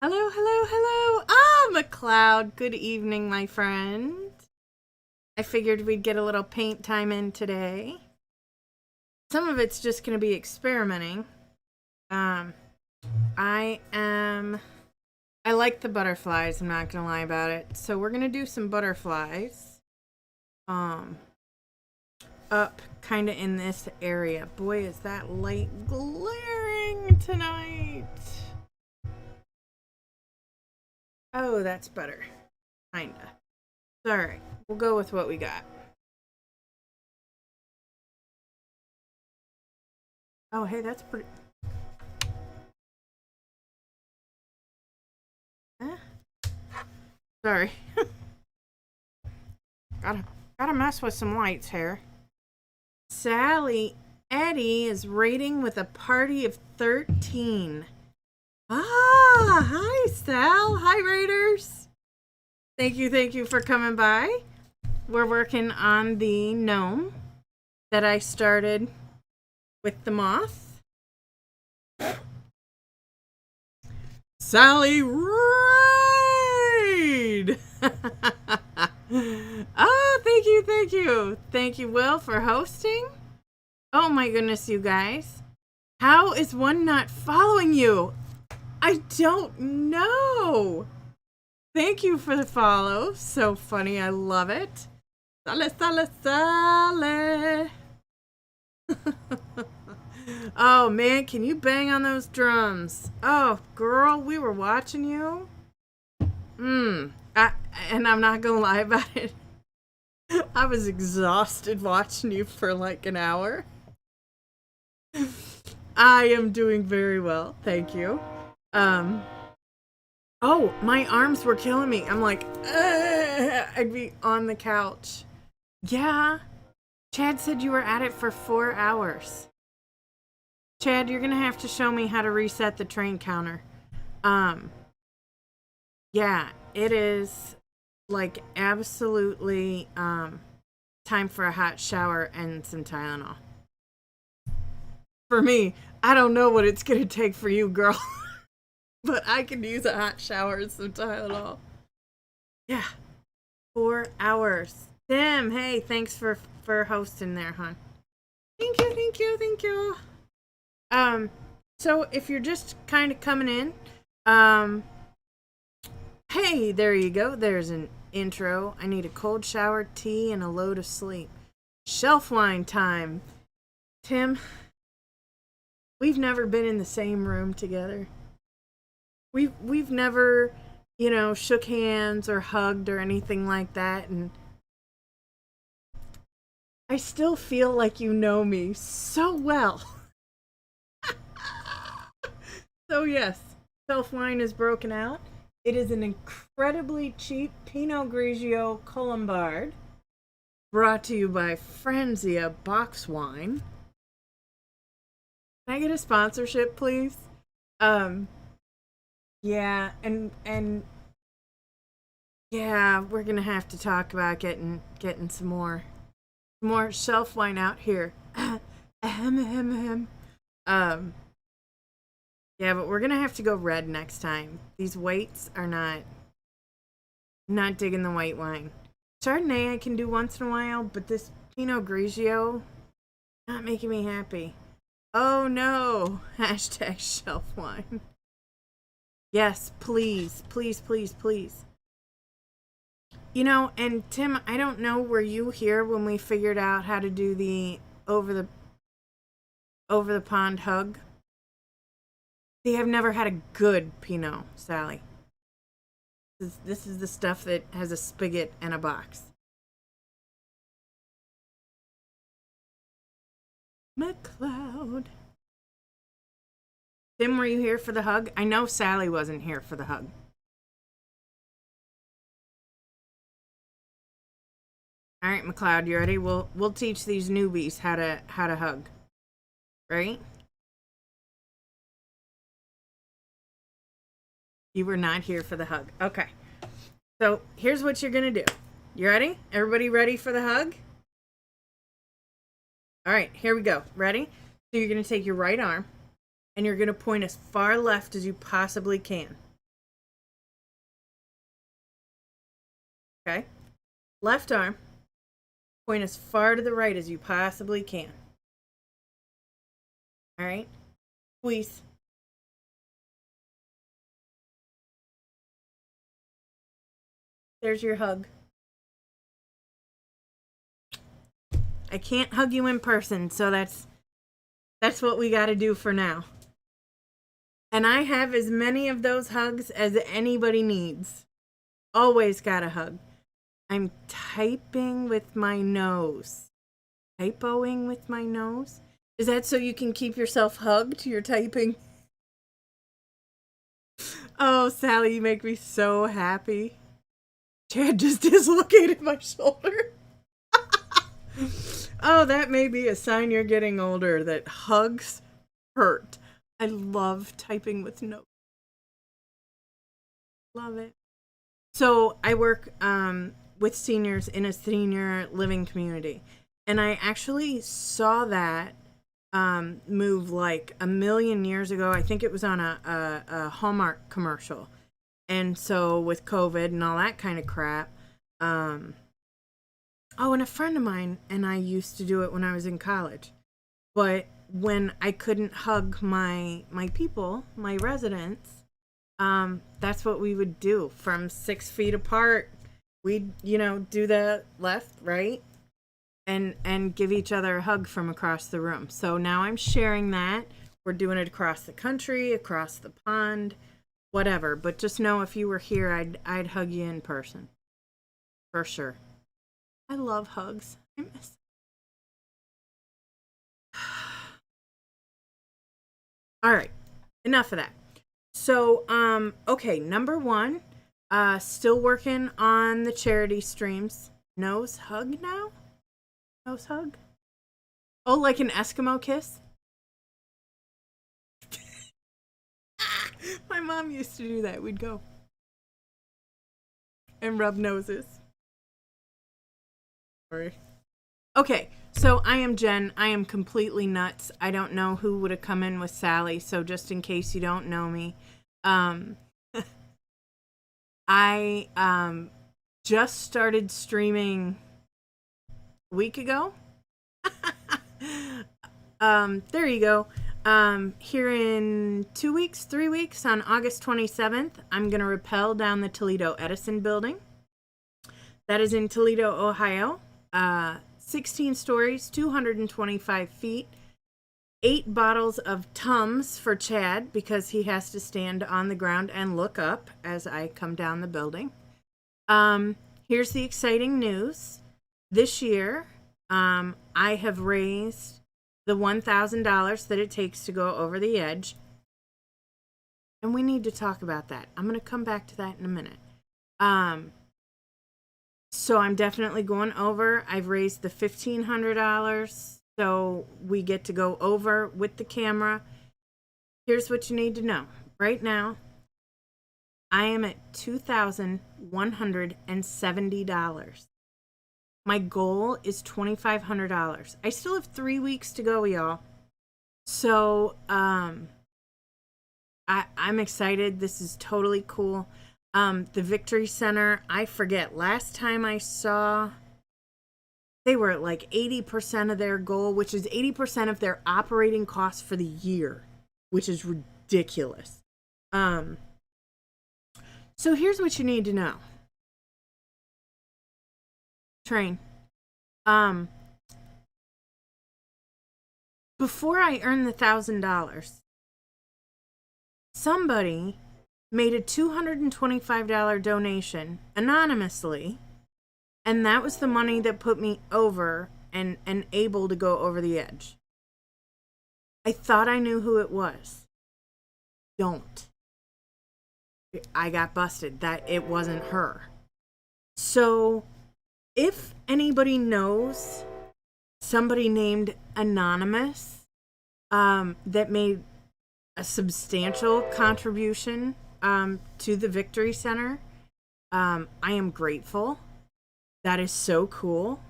Hello, hello, hello. Ah, McLeod. Good evening, my friend. I figured we'd get a little paint time in today. Some of it's just going to be experimenting. Um, I am. I like the butterflies. I'm not going to lie about it. So we're going to do some butterflies. Up kind of in this area. Boy, is that light glaring tonight. Oh, that's better. Kinda. Alright, we'll go with what we got. Oh, hey, that's pretty. Eh? Sorry. gotta, gotta mess with some lights here. Sally Eddie is rating with a party of 13. Ah, hi, Sal. Hi, Raiders. Thank you for coming by. We're working on the gnome that I started with the moth. Sally Raid! Oh, thank you. Thank you, Will, for hosting. Oh my goodness, you guys. How is one not following you? I don't know. Thank you for the follow. So funny. I love it. Sale, sale, sale. Oh man, can you bang on those drums? Oh, girl, we were watching you. And I'm not gonna lie about it. I was exhausted watching you for like an hour. I am doing very well, thank you. Oh, my arms were killing me. I'm like, I'd be on the couch. Yeah. Chad said you were at it for 4 hours. Chad, you're gonna have to show me how to reset the train counter. Yeah, it is like absolutely time for a hot shower and some Tylenol. For me, I don't know what it's gonna take for you, girl. But I could use a hot shower and some Tylenol. Yeah. 4 hours. Tim, hey, thanks for hosting there, hon. Thank you. So if you're just kind of coming in, hey, there you go. There's an intro. I need a cold shower, tea, and a load of sleep. Shelf line time. Tim, we've never been in the same room together. We've never, shook hands or hugged or anything like that, and I still feel like you know me so well. So yes, Shelf line is broken out. It is an incredibly cheap Pinot Grigio Colombard, brought to you by Franzia Box Wine. Can I get a sponsorship, please? Yeah, and yeah, we're gonna have to talk about getting some more shelf wine out here. Ahem. Yeah, but we're gonna have to go red next time. These whites are not digging the white wine. Chardonnay I can do once in a while, but this Pinot Grigio not making me happy. Oh no! Hashtag shelf wine. Yes, please. And Tim, I don't know, were you here when we figured out how to do the over the pond hug? See, I've never had a good Pinot, Sally. This is the stuff that has a spigot and a box. McLeod. Tim, were you here for the hug? I know Sally wasn't here for the hug. All right, McLeod, you ready? We'll teach these newbies how to hug. Right? You were not here for the hug. Okay. So, here's what you're going to do. You ready? Everybody ready for the hug? All right, here we go. Ready? So, you're going to take your right arm and you're going to point as far left as you possibly can. Okay? Left arm. Point as far to the right as you possibly can. All right? Squeeze. There's your hug. I can't hug you in person, so that's what we got to do for now. And I have as many of those hugs as anybody needs. Always got a hug. I'm typing with my nose. Typoing with my nose? Is that so you can keep yourself hugged? You're typing. Oh, Sally, you make me so happy. Chad just dislocated my shoulder. Oh, that may be a sign you're getting older, that hugs hurt. I love typing with notes. Love it. So I work with seniors in a senior living community. And I actually saw that move like a million years ago. I think it was on a Hallmark commercial. And so with COVID and all that kind of crap, and a friend of mine and I used to do it when I was in college. But when I couldn't hug my people, my residents, that's what we would do from 6 feet apart. We'd, do the left, right, and give each other a hug from across the room. So now I'm sharing that. We're doing it across the country, across the pond, whatever. But just know if you were here, I'd hug you in person. For sure. I love hugs. I miss. All right. Enough of that. So, okay, number 1, still working on the charity streams. Nose hug now? Nose hug? Oh, like an Eskimo kiss? My mom used to do that. We'd go and rub noses. Sorry. Okay, so I am Jen. I am completely nuts. I don't know who would have come in with Sally, so just in case you don't know me, I just started streaming a week ago. There you go. Here in 2 weeks, 3 weeks, on August 27th, I'm going to rappel down the Toledo Edison building. That is in Toledo, Ohio. 16 stories, 225 feet, 8 bottles of Tums for Chad because he has to stand on the ground and look up as I come down the building. Here's the exciting news. This year, I have raised the $1,000 that it takes to go over the edge. And we need to talk about that. I'm going to come back to that in a minute. So I'm definitely going over. I've raised the $1,500, so we get to go over with the camera. Here's what you need to know. Right now, I am at $2,170. My goal is $2,500. I still have 3 weeks to go, y'all. So I'm excited. This is totally cool. The Victory Center, I forget, last time I saw, they were at like 80% of their goal, which is 80% of their operating costs for the year, which is ridiculous. So here's what you need to know. Train. Before I earned the $1,000, somebody made a $225 donation anonymously, and that was the money that put me over and able to go over the edge. I thought I knew who it was. Don't. I got busted that it wasn't her. So if anybody knows somebody named Anonymous that made a substantial contribution to the Victory Center, I am grateful. That is so cool.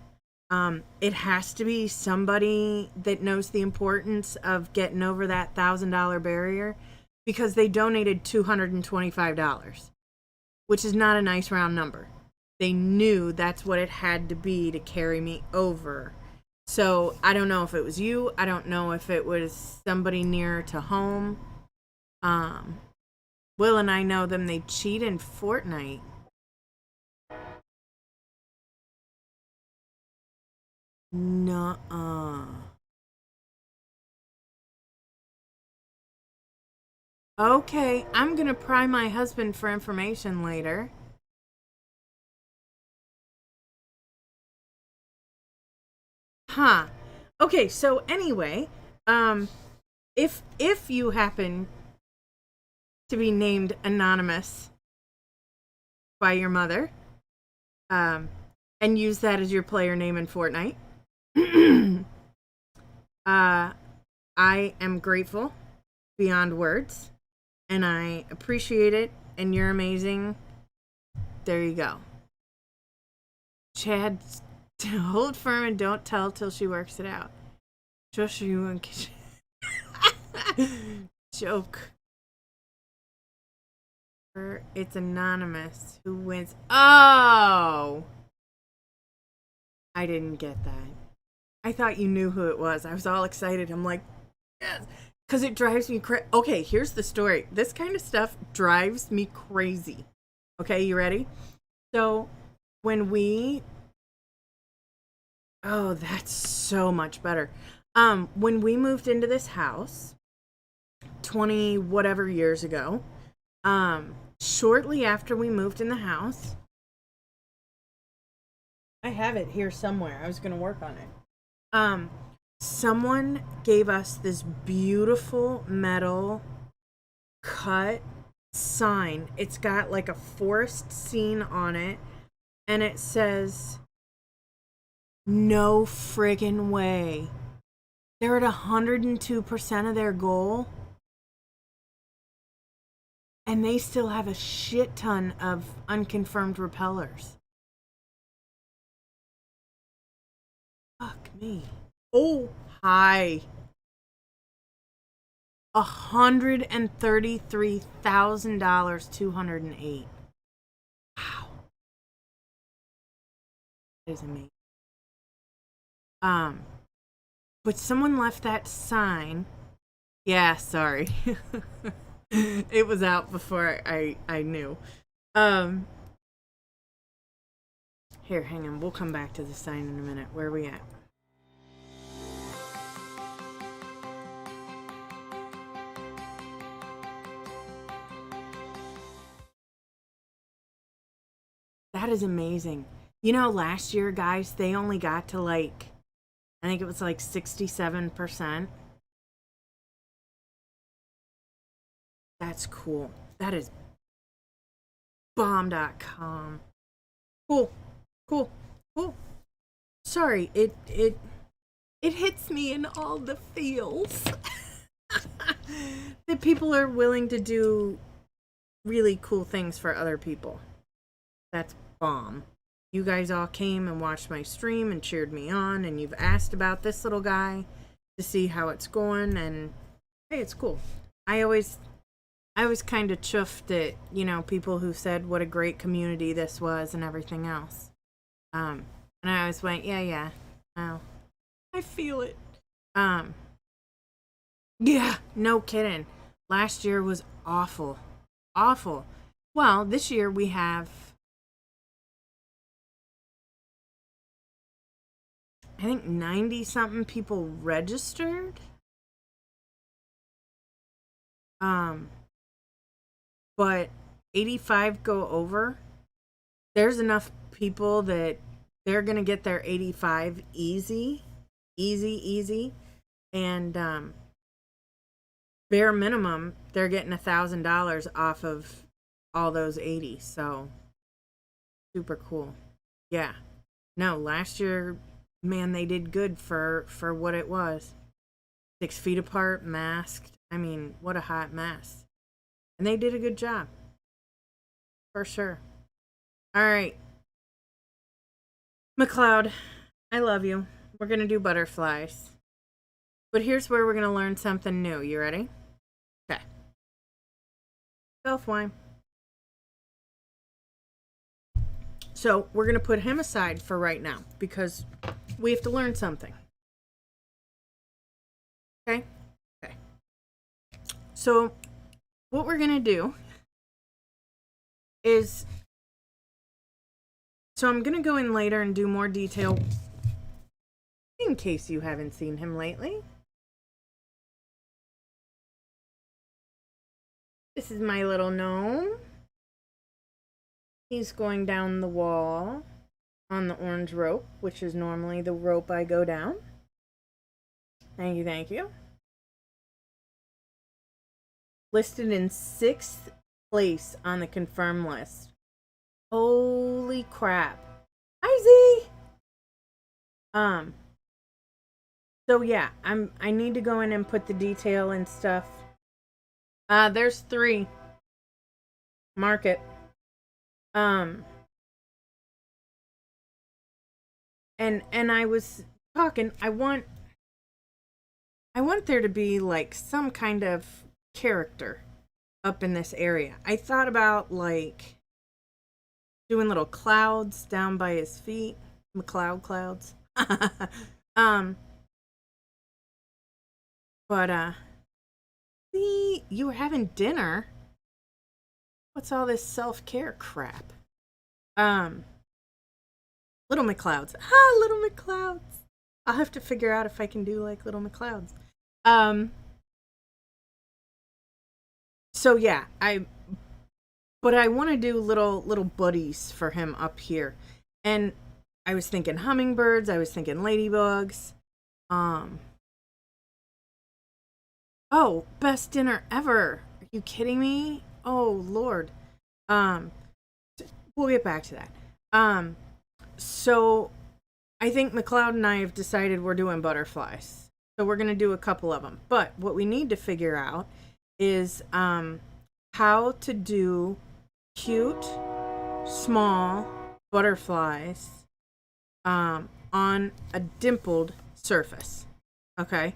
It has to be somebody that knows the importance of getting over that $1,000 barrier, because they donated $225, which is not a nice round number. they knew that's what it had to be to carry me over. So I don't know if it was you. I don't know if it was somebody near to home. Will and I know them. They cheat in Fortnite. Nuh-uh. Okay, I'm gonna pry my husband for information later. Huh. Okay, so anyway, if you happen to be named anonymous by your mother, and use that as your player name in Fortnite, I am grateful beyond words, and I appreciate it, and you're amazing. There you go. Chad, hold firm and don't tell till she works it out. Just you and joke. It's anonymous. Who wins? Oh! I didn't get that. I thought you knew who it was. I was all excited. I'm like, yes. Because it drives me crazy. Okay, here's the story. This kind of stuff drives me crazy. Okay, you ready? So, when we... Oh, that's so much better. When we moved into this house 20 whatever years ago, shortly after we moved in the house, I have it here somewhere. I was going to work on it. Someone gave us this beautiful metal cut sign. It's got like a forest scene on it, and it says, "No friggin' way. They're at 102% of their goal, and they still have a shit ton of unconfirmed repellers." Fuck me. Oh, hi. $133,000, 208. Wow. That is amazing. But someone left that sign. Yeah, sorry. It was out before I knew. Here, hang on. We'll come back to the sign in a minute. Where are we at? That is amazing. You know, last year, guys, they only got to like, I think it was like 67%. That's cool. That is bomb.com. Cool. Cool. Cool. Sorry, it hits me in all the feels. That people are willing to do really cool things for other people. That's bomb. You guys all came and watched my stream and cheered me on, and you've asked about this little guy to see how it's going, and hey, it's cool. I was kind of chuffed at, you know, people who said what a great community this was and everything else. And I always went, yeah, oh, I feel it. Yeah, no kidding. Last year was awful. Awful. Well, this year we have, I think 90 something people registered. But 85 go over. There's enough people that they're going to get their 85 easy. And bare minimum, they're getting $1,000 off of all those 80. So super cool. Yeah. No, last year, man, they did good for what it was. 6 feet apart, masked. I mean, what a hot mess. And they did a good job. For sure. All right. McLeod, I love you. We're going to do butterflies. But here's where we're going to learn something new. You ready? Okay. Self-wine. So we're going to put him aside for right now because we have to learn something. Okay? Okay. So what we're going to do is, so I'm going to go in later and do more detail in case you haven't seen him lately. This is my little gnome. He's going down the wall on the orange rope, which is normally the rope I go down. Thank you, thank you. Listed in 6th place on the confirmed list. Holy crap. Hi, Z! So yeah, I need to go in and put the detail and stuff. There's 3. Mark it. And I was talking, I want there to be like some kind of character up in this area. I thought about like doing little clouds down by his feet, McCloud clouds. But see, you were having dinner. What's all this self-care crap? Little McClouds. Little McClouds. I'll have to figure out if I can do like little McClouds. So yeah, I want to do little buddies for him up here. And I was thinking hummingbirds, I was thinking ladybugs. Oh, best dinner ever. Are you kidding me? Oh, Lord. We'll get back to that. So I think McLeod and I have decided we're doing butterflies. So we're going to do a couple of them. But what we need to figure out is how to do cute, small butterflies on a dimpled surface. Okay?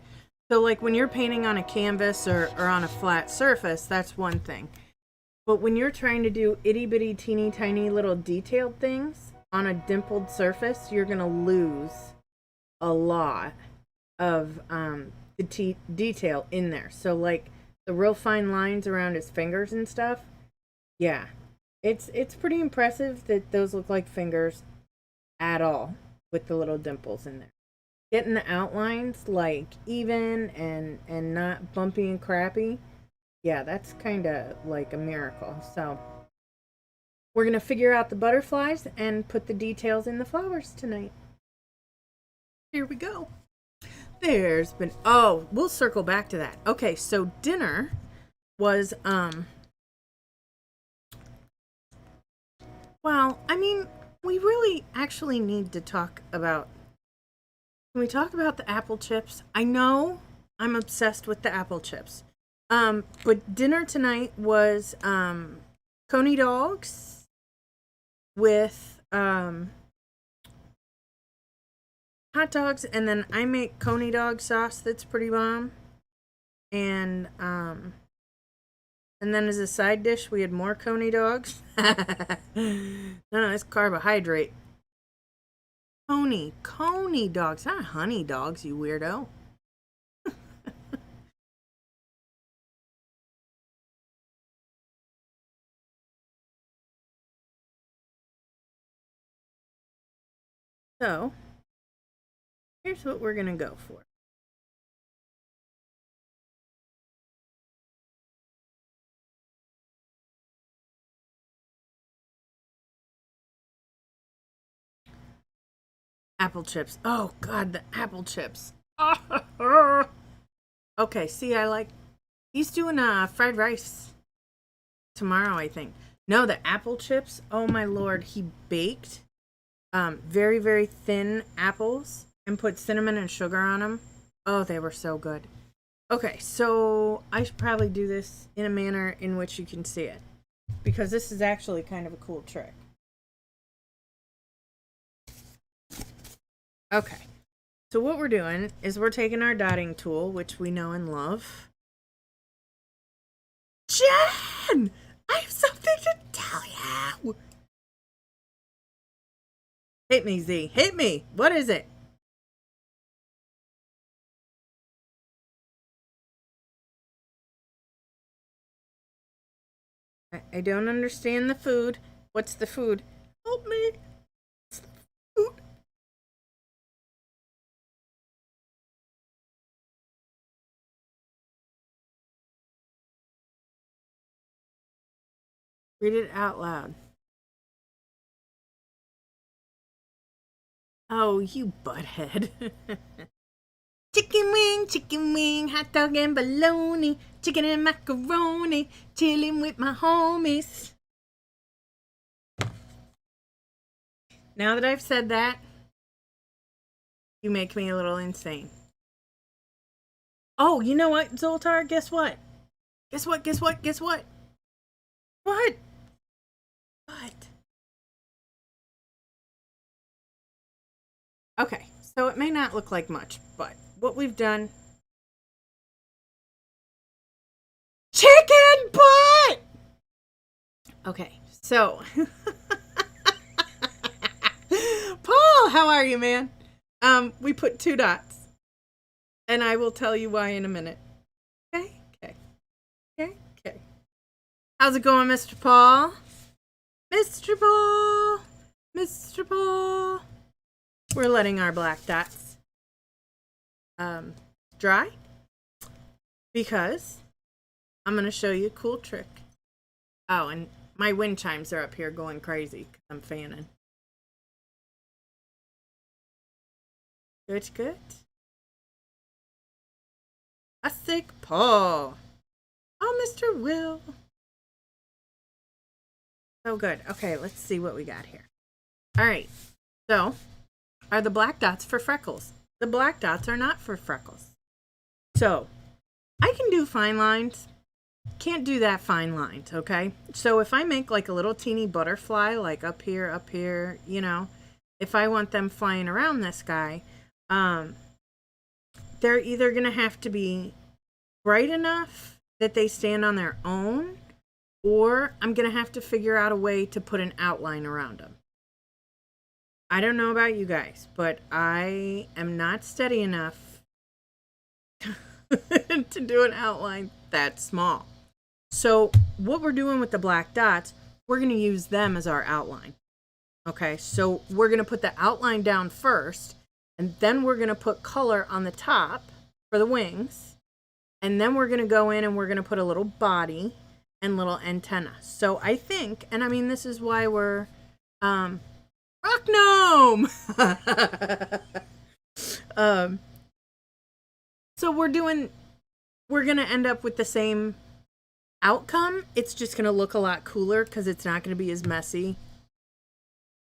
So like when you're painting on a canvas or on a flat surface, that's one thing. But when you're trying to do itty bitty teeny tiny little detailed things on a dimpled surface, you're going to lose a lot of the detail in there. So like the real fine lines around his fingers and stuff, yeah, it's pretty impressive that those look like fingers at all with the little dimples in there. Getting the outlines like even and not bumpy and crappy, yeah, that's kind of like a miracle. So we're gonna figure out the butterflies and put the details in the flowers tonight. Here we go. There's been, oh, we'll circle back to that. Okay, so dinner was well, I mean, we really actually need to talk about, can we talk about the apple chips? I know I'm obsessed with the apple chips. But dinner tonight was coney dogs with hot dogs, and then I make coney dog sauce that's pretty bomb. And then as a side dish, we had more coney dogs. No, it's carbohydrate. Coney dogs, not honey dogs, you weirdo. So, here's what we're gonna go for. Apple chips. Oh God, the apple chips. Okay, see, he's doing fried rice tomorrow, I think. No, the apple chips. Oh my Lord, he baked very, very thin apples and put cinnamon and sugar on them. Oh, they were so good. Okay, so I should probably do this in a manner in which you can see it, because this is actually kind of a cool trick. Okay, so what we're doing is we're taking our dotting tool, which we know and love. Jen! I have something to tell you! Hit me, Z. Hit me. What is it? I don't understand the food. What's the food? Help me. What's the food? Read it out loud. Oh, you butthead. Chicken wing, hot dog and bologna, chicken and macaroni, chilling with my homies. Now that I've said that, you make me a little insane. Oh, you know what, Zoltar? Guess what? Guess what? Guess what? Guess what? What? What? Okay, so it may not look like much, but what we've done... Chicken butt! Okay, so... Paul, how are you, man? We put 2 dots. And I will tell you why in a minute. Okay? Okay. Okay? Okay. How's it going, Mr. Paul? Mr. Paul! Mr. Paul! We're letting our black dots dry because I'm going to show you a cool trick. Oh, and my wind chimes are up here going crazy because I'm fanning. Good, good. A sick Paul. Oh, Mr. Will. So good. Okay, let's see what we got here. All right. So, are the black dots for freckles? The black dots are not for freckles. So, I can do fine lines. Can't do that fine lines, okay? So, if I make like a little teeny butterfly, like up here, you know, if I want them flying around this guy, they're either going to have to be bright enough that they stand on their own, or I'm going to have to figure out a way to put an outline around them. I don't know about you guys, but I am not steady enough to do an outline that small. So what we're doing with the black dots, we're going to use them as our outline. Okay, so we're going to put the outline down first, and then we're going to put color on the top for the wings, and then we're going to go in and we're going to put a little body and little antenna. So I think, and I mean, this is why we're rock gnome. So we're going to end up with the same outcome. It's just going to look a lot cooler because it's not going to be as messy,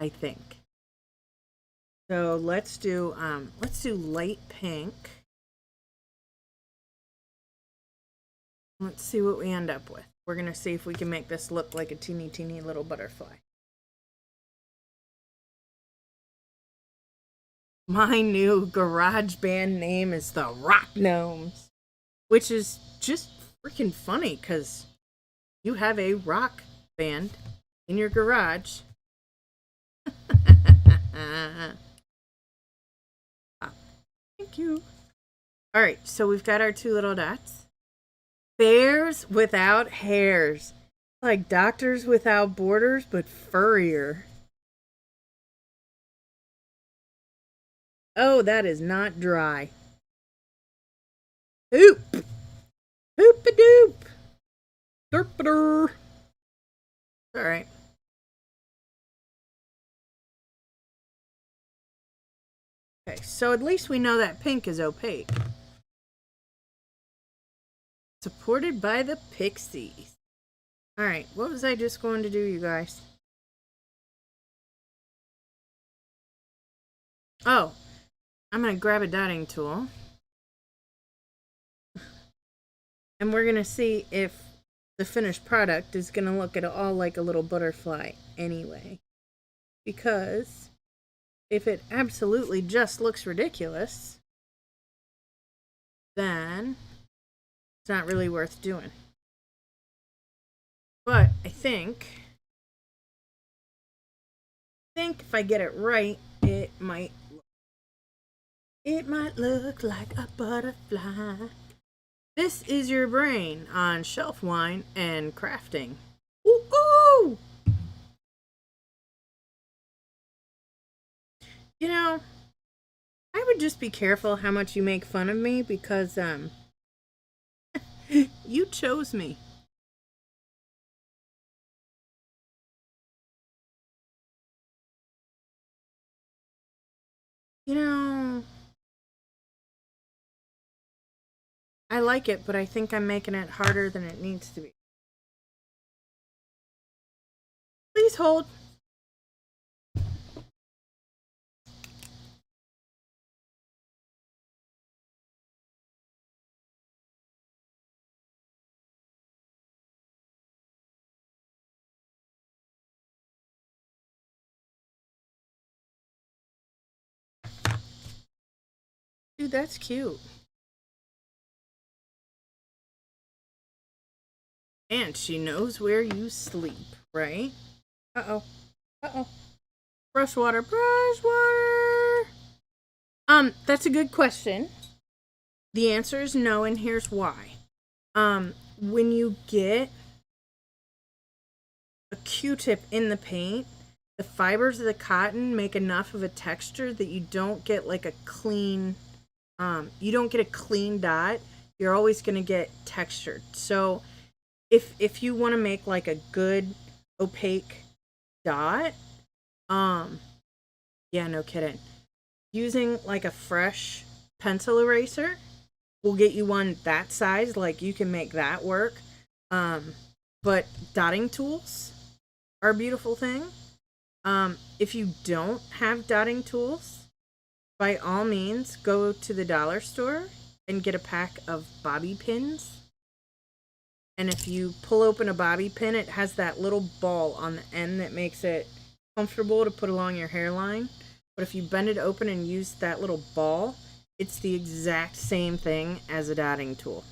I think. So let's do light pink. Let's see what we end up with. We're going to see if we can make this look like a teeny, teeny little butterfly. My new garage band name is the Rock Gnomes, which is just freaking funny because you have a rock band in your garage. Thank you. All right, so we've got our 2 little dots. Bears without hairs. Like doctors without borders, but furrier. Oh, that is not dry. Hoop. Hoop-a-doop. Derp-a-dur. All right. Okay, so at least we know that pink is opaque. Supported by the Pixies. All right, what was I just going to do, you guys? Oh, I'm going to grab a dotting tool. And we're going to see if the finished product is going to look at all like a little butterfly anyway. Because if it absolutely just looks ridiculous, then it's not really worth doing. But I think if I get it right, it might look like a butterfly. This is your brain on shelf wine and crafting. Ooh, ooh! You know, I would just be careful how much you make fun of me because you chose me. You know, I like it, but I think I'm making it harder than it needs to be. Please hold. Dude, that's cute. And she knows where you sleep, right? Uh-oh. Uh-oh. Brush water, brush water. That's a good question. The answer is no, and here's why. When you get a Q-tip in the paint, the fibers of the cotton make enough of a texture that you don't get like a clean, you don't get a clean dot. You're always going to get textured. So if you want to make like a good opaque dot, yeah, no kidding. Using like a fresh pencil eraser will get you one that size. Like you can make that work. But dotting tools are a beautiful thing. If you don't have dotting tools, by all means, go to the dollar store and get a pack of bobby pins. And if you pull open a bobby pin, it has that little ball on the end that makes it comfortable to put along your hairline. But if you bend it open and use that little ball, it's the exact same thing as a dotting tool.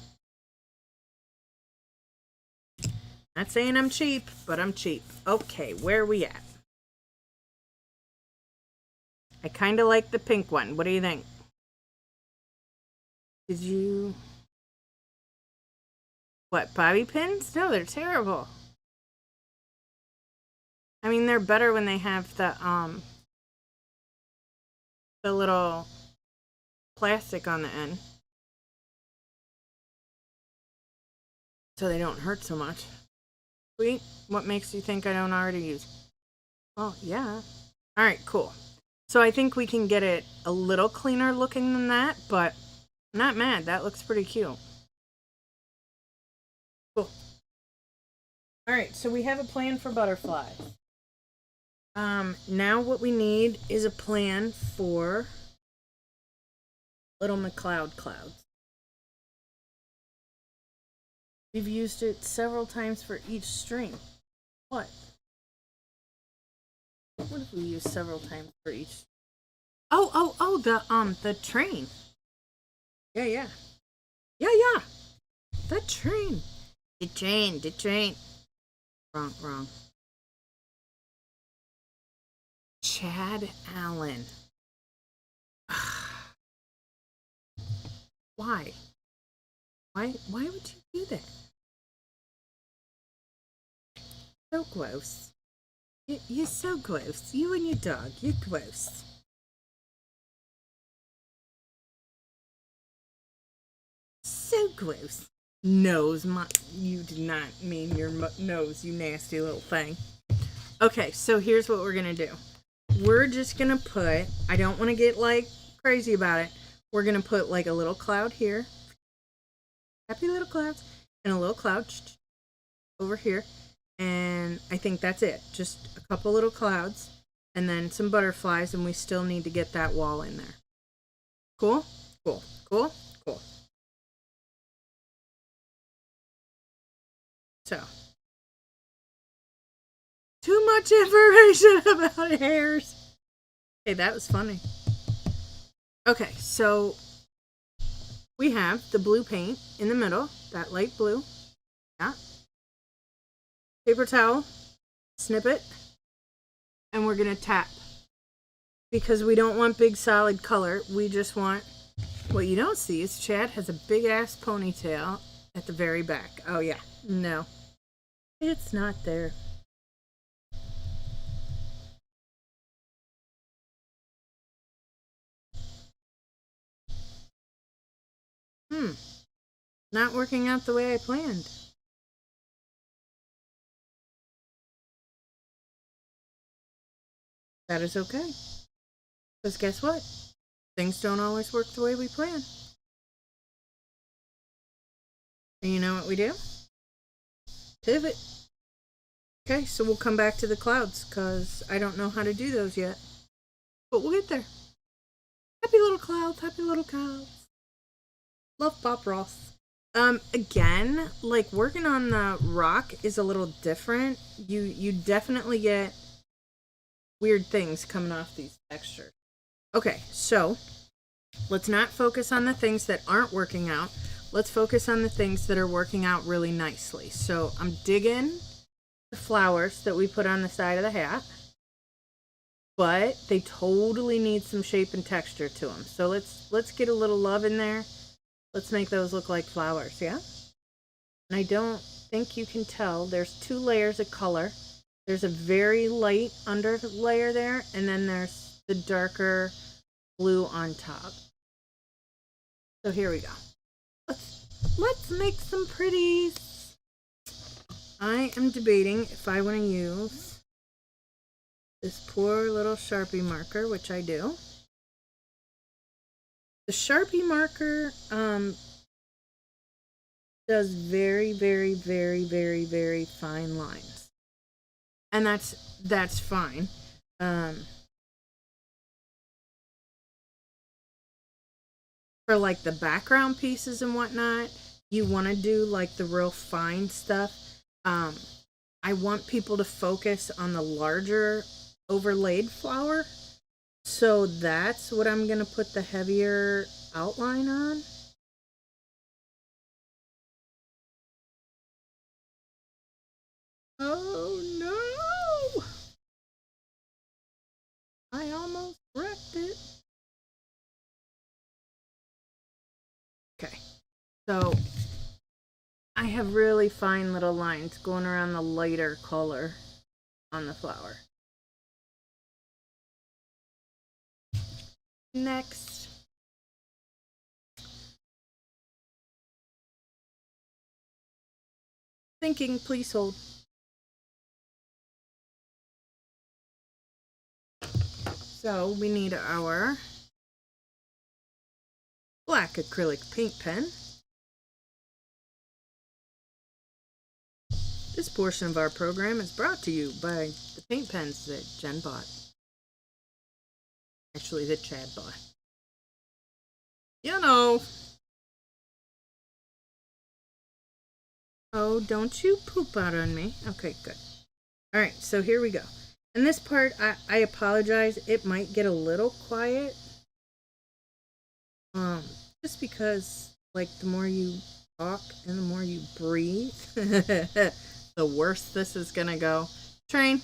Not saying I'm cheap, but I'm cheap. Okay, where are we at? I kind of like the pink one. What do you think? Did you... What, bobby pins? No, they're terrible. I mean, they're better when they have the little plastic on the end. So they don't hurt so much. Sweet. What makes you think I don't already use? Oh, yeah. All right, cool. So I think we can get it a little cleaner looking than that, but I'm not mad. That looks pretty cute. Cool. All right, so we have a plan for butterflies. Now what we need is a plan for Little McCloud clouds. We've used it several times for each string. What? What if we use several times for each? Oh, the train. Yeah. The train. The train. Wrong. Chad Allen. Why? Why would you do that? So gross. You're so gross. You and your dog, you're gross. So gross. Nose, you did not mean your nose, you nasty little thing. Okay, so here's what we're gonna do. We're just gonna put, I don't want to get like crazy about it. We're gonna put like a little cloud here. Happy little clouds. And a little cloud over here. And I think that's it. Just a couple little clouds. And then some butterflies. And we still need to get that wall in there. Cool? Cool. So. Too much information about hairs. Hey, that was funny. Okay, so we have the blue paint in the middle, that light blue. Yeah. Paper towel, snip it, and we're going to tap because we don't want big solid color. We just want, what you don't see is Chad has a big ass ponytail at the very back. Oh yeah, no, it's not there. Not working out the way I planned. That is okay. Because guess what? Things don't always work the way we plan. And you know what we do? Pivot. Okay, so we'll come back to the clouds because I don't know how to do those yet. But we'll get there. Happy little clouds, happy little clouds. Love Bob Ross. Again, like working on the rock is a little different. You definitely get weird things coming off these textures. Okay, so let's not focus on the things that aren't working out. Let's focus on the things that are working out really nicely. So I'm digging the flowers that we put on the side of the hat, but they totally need some shape and texture to them. So let's get a little love in there. Let's make those look like flowers, yeah? And I don't think you can tell. There's 2 layers of color. There's a very light under layer there, and then there's the darker blue on top. So here we go. Let's make some pretties. I am debating if I want to use this poor little Sharpie marker, which I do. The Sharpie marker does very, very, very, very, very fine lines. And that's fine. For like the background pieces and whatnot, you want to do like the real fine stuff. I want people to focus on the larger overlaid flower. So that's what I'm going to put the heavier outline on. Oh no! I almost wrecked it. Okay, so I have really fine little lines going around the lighter color on the flower. Next. Thinking, please hold. So we need our black acrylic paint pen. This portion of our program is brought to you by the paint pens that Jen bought. Actually, that Chad bought. You know. Oh, don't you poop out on me. Okay, good. All right, so here we go. And this part, I apologize. It might get a little quiet. Just because, like, the more you talk and the more you breathe, the worse this is gonna go. Train.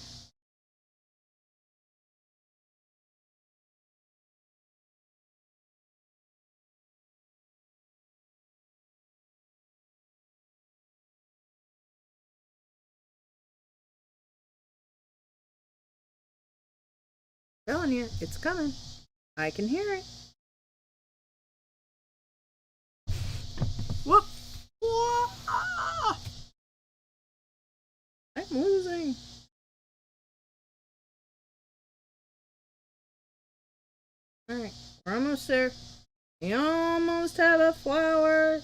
Telling you, it's coming. I can hear it. Whoop! Whoop! Ah! I'm losing. Alright, we're almost there. We almost have a flower.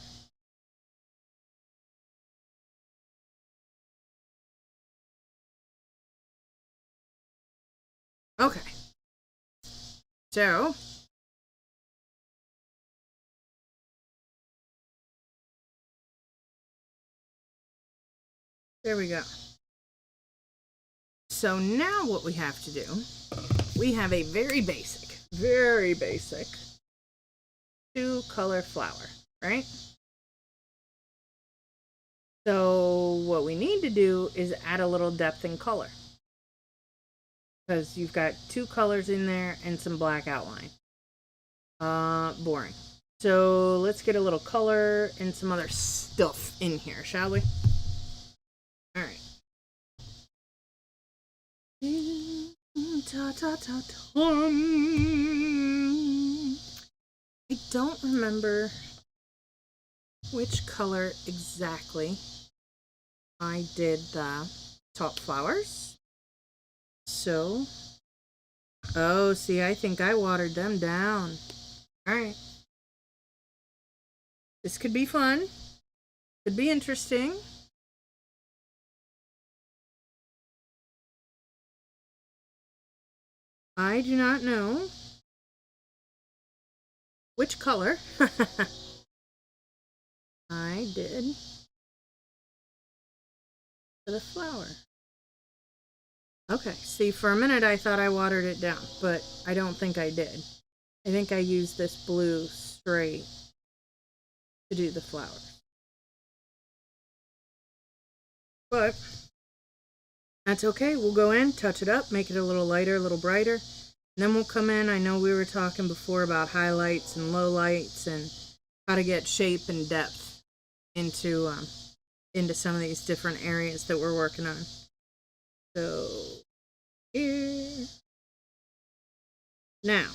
Okay. So, there we go. So now what we have to do, we have a very basic 2-color flower, right? So what we need to do is add a little depth and color. because you've got two colors in there and some black outline. Boring. So let's get a little color and some other stuff in here, shall we? All right. I don't remember which color exactly I did the top flowers. So, oh, see, I think I watered them down. All right. This could be fun. Could be interesting. I do not know which color I did for the flower. Okay, see, for a minute I thought I watered it down, but I don't think I did. I think I used this blue straight to do the flowers. But that's okay. We'll go in, touch it up, make it a little lighter, a little brighter. And then we'll come in. I know we were talking before about highlights and lowlights and how to get shape and depth into some of these different areas that we're working on. So here. Now,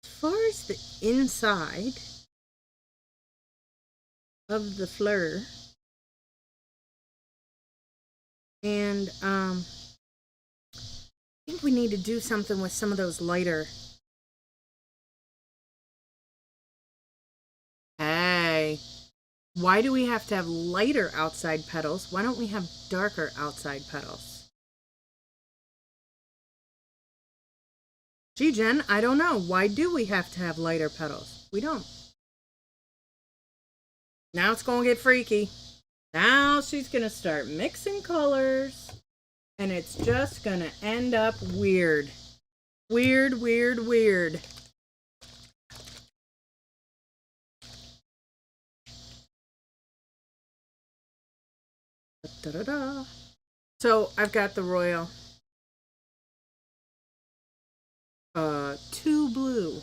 as far as the inside of the fleur, and I think we need to do something with some of those lighter. Hey, why do we have to have lighter outside petals? Why don't we have darker outside petals? Gee, Jen, I don't know. Why do we have to have lighter petals? We don't. Now it's going to get freaky. Now she's going to start mixing colors, and it's just going to end up weird. Weird, weird, weird. Da-da-da. So I've got the royal 2 blue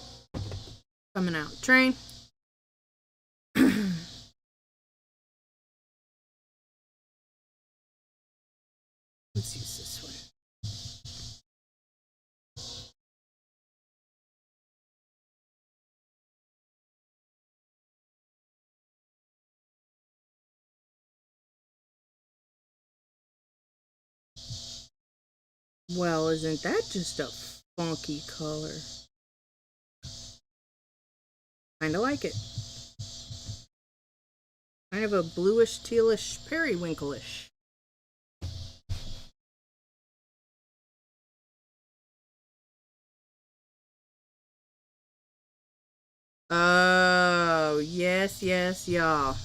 coming out. Train. Let's use this one. Well, isn't that just a funky color? Kinda like it. Kind of a bluish, tealish, periwinkle-ish. Oh, yes, yes, y'all.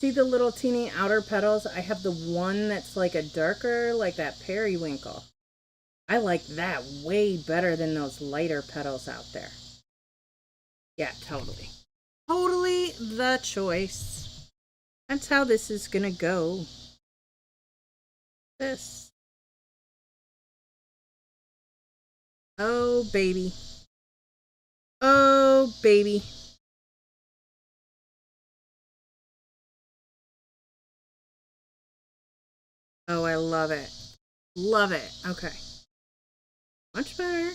See the little teeny outer petals? I have the one that's like a darker, like that periwinkle. I like that way better than those lighter petals out there. Yeah, totally. Totally the choice. That's how this is gonna go. This. Oh, baby. Oh, baby. Oh, I love it. Love it. Okay. Much better.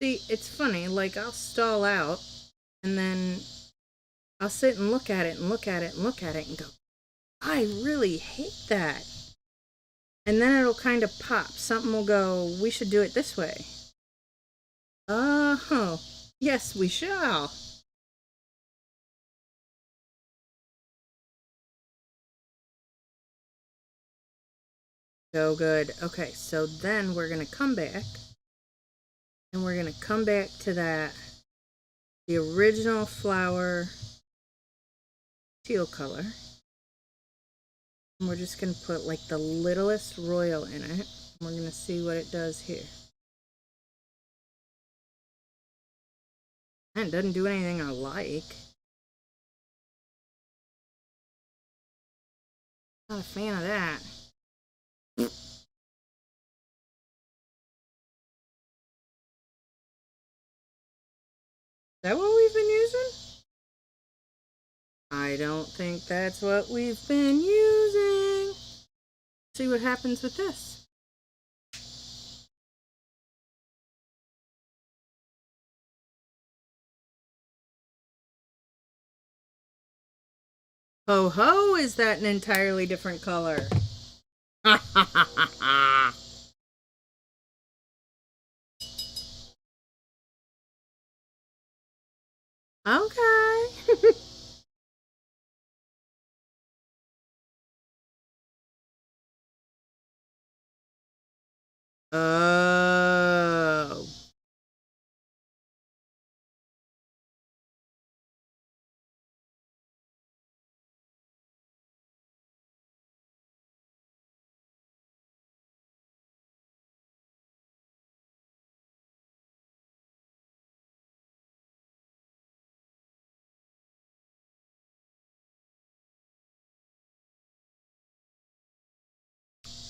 See, it's funny. Like, I'll stall out, and then I'll sit and look at it and look at it and look at it and go, I really hate that. And then it'll kind of pop. Something will go, we should do it this way. Uh-huh. Yes, we shall. So good. Okay, so then we're going to come back. And we're going to come back to that, the original flower teal color. And we're just going to put like the littlest royal in it. We're going to see what it does here. And it doesn't do anything I like. Not a fan of that. Is that what we've been using? I don't think that's what we've been using. See what happens with this. Ho ho, is that an entirely different color? Ha ha ha ha ha. Okay. Oh.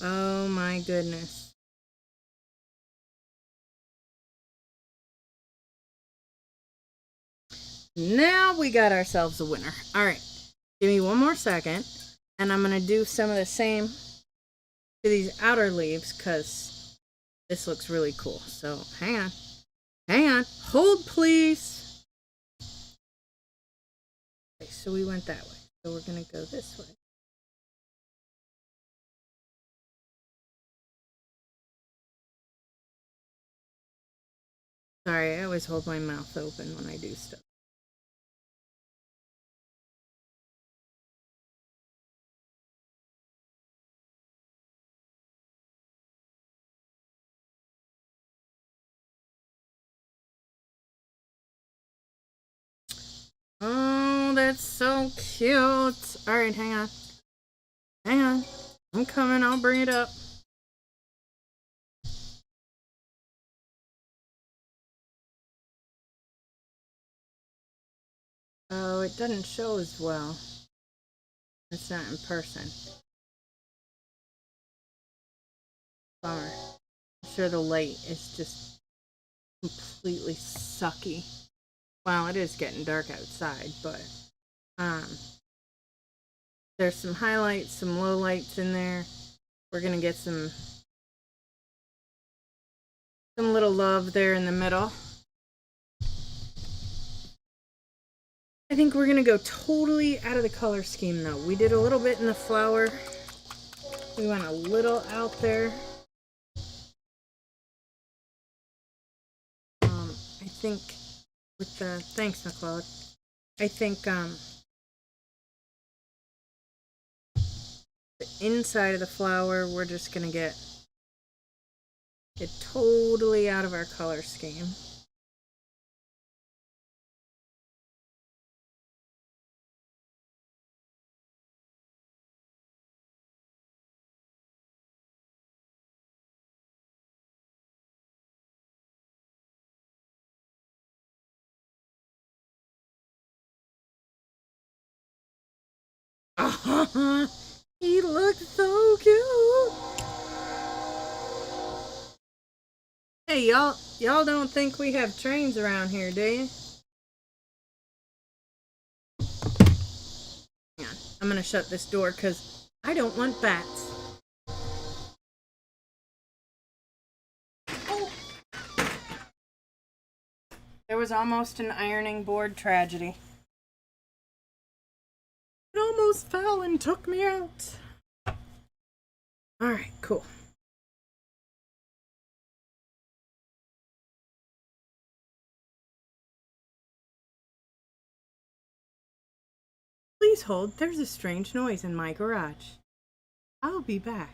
Oh my goodness. Now we got ourselves a winner. All right. Give me one more second. And I'm going to do some of the same to these outer leaves because this looks really cool. So hang on. Hang on. Hold, please. Okay, so we went that way. So we're going to go this way. Sorry, I always hold my mouth open when I do stuff. Oh, that's so cute. All right, hang on. Hang on. I'm coming. I'll bring it up. Oh, it doesn't show as well. It's not in person. Bummer. I'm sure the light is just completely sucky. Well, it is getting dark outside, but there's some highlights, some lowlights in there. We're gonna get some little love there in the middle. I think we're gonna go totally out of the color scheme though. We did a little bit in the flower. We went a little out there. I think with the thanks, McLeod. I think the inside of the flower we're just gonna get totally out of our color scheme. He looks so cute. Hey, y'all don't think we have trains around here, do you? Hang on. I'm gonna shut this door because I don't want bats. Oh. There was almost an ironing board tragedy. It almost fell and took me out. Alright, cool. Please hold, there's a strange noise in my garage. I'll be back.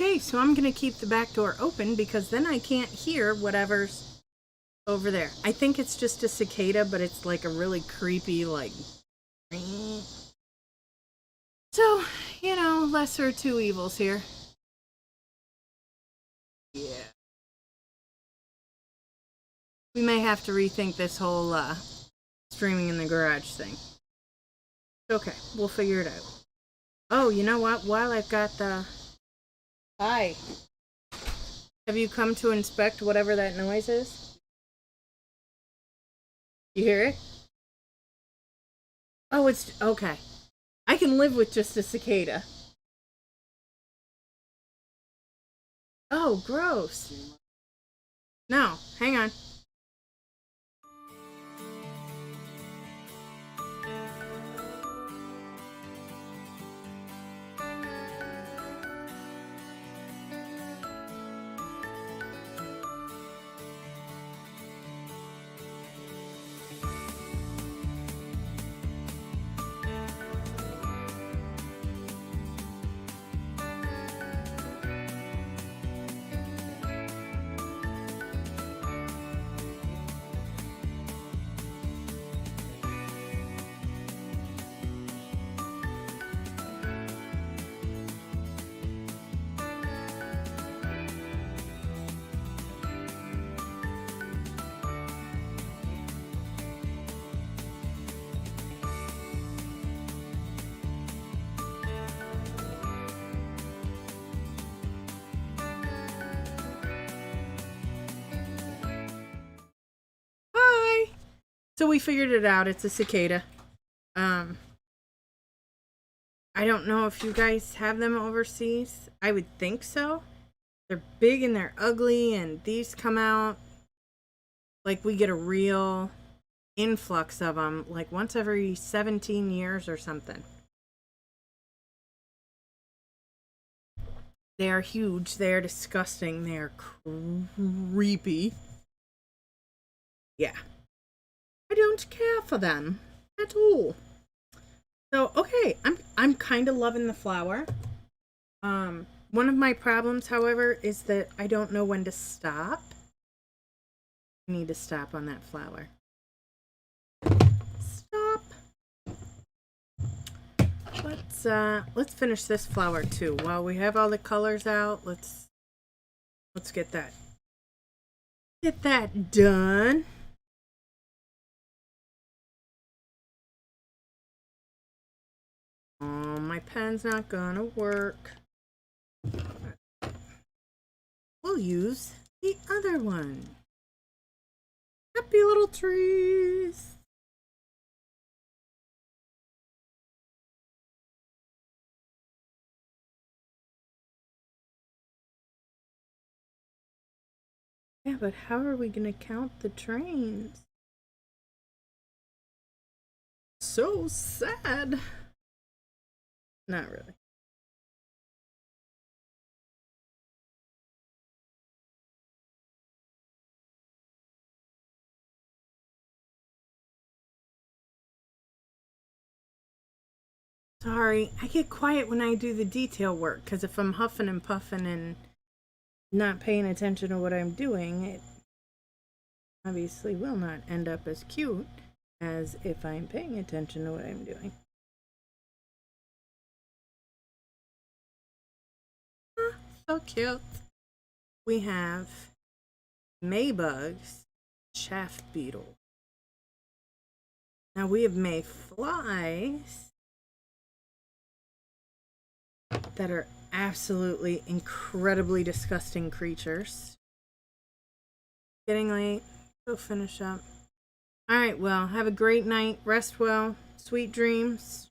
Okay, so I'm gonna keep the back door open because then I can't hear whatever's over there. I think it's just a cicada, but it's like a really creepy, like. So, you know, lesser of two evils here. Yeah. We may have to rethink this whole streaming in the garage thing. Okay, we'll figure it out. Oh, you know what? While I've got the... Hi. Have you come to inspect whatever that noise is? You hear it? Oh, it's... Okay. I can live with just a cicada. Oh, gross. No, hang on. Hi. So we figured it out. It's a cicada. Um, I don't know if you guys have them overseas. I would think so. They're big and they're ugly, and these come out like we get a real influx of them, like once every 17 years or something. They are huge. They are disgusting. They are creepy. Yeah. I don't care for them at all. So, okay, I'm kind of loving the flower. One of my problems, however, is that I don't know when to stop. I need to stop on that flower. Stop. Let's finish this flower too. While we have all the colors out, let's get that done. Oh, my pen's not gonna work. We'll use the other one. Happy little trees. Yeah, but how are we gonna count the trains? So sad. Not really. Sorry, I get quiet when I do the detail work, because if I'm huffing and puffing and not paying attention to what I'm doing, it obviously will not end up as cute as if I'm paying attention to what I'm doing. Ah, so cute. We have Maybugs, chaff beetle. Now we have mayflies that are absolutely incredibly disgusting creatures. Getting late. Go finish up. Alright, well, have a great night. Rest well. Sweet dreams.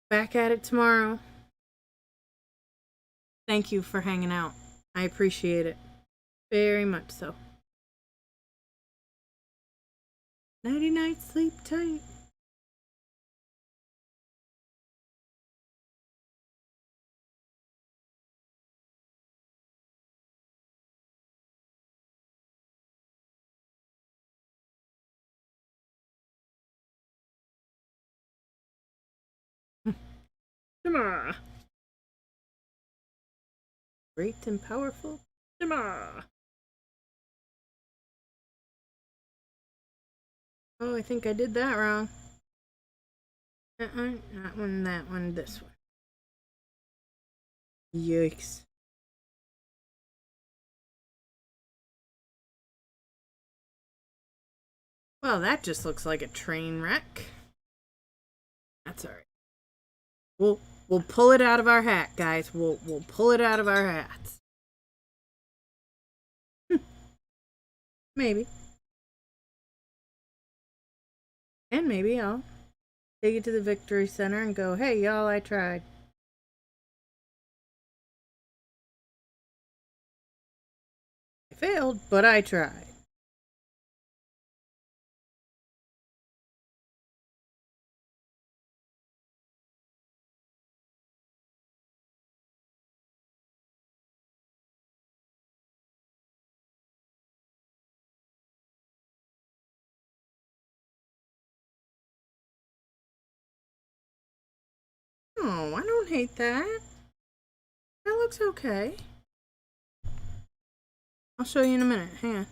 Back at it tomorrow. Thank you for hanging out. I appreciate it. Very much so. Nighty night, sleep tight. Tomorrow. Great and powerful shimmer. Oh, I think I did that wrong. That one, this one. Yikes. Well, that just looks like a train wreck. That's alright. We'll pull it out of our hat, guys. We'll pull it out of our hats. Maybe. And maybe I'll take it to the Victory Center and go, hey, y'all, I tried. I failed, but I tried. Oh, I don't hate that. That looks okay. I'll show you in a minute. Hang on.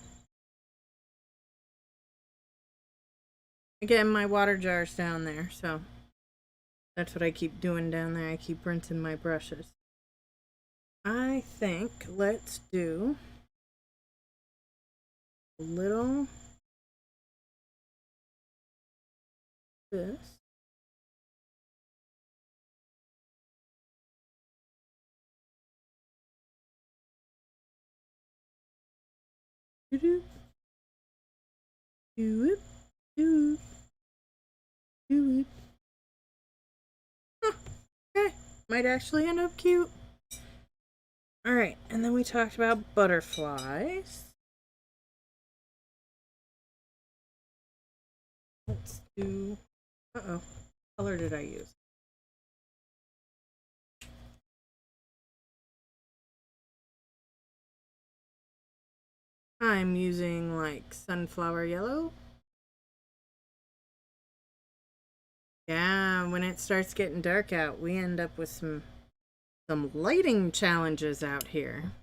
Again, my water jar's down there, so that's what I keep doing down there. I keep rinsing my brushes. I think let's do a little this. Do it, do it. Huh, okay, might actually end up cute. Alright, and then we talked about butterflies. Let's do... Uh-oh. What color did I use? I'm using, like, sunflower yellow. Yeah, when it starts getting dark out, we end up with some lighting challenges out here.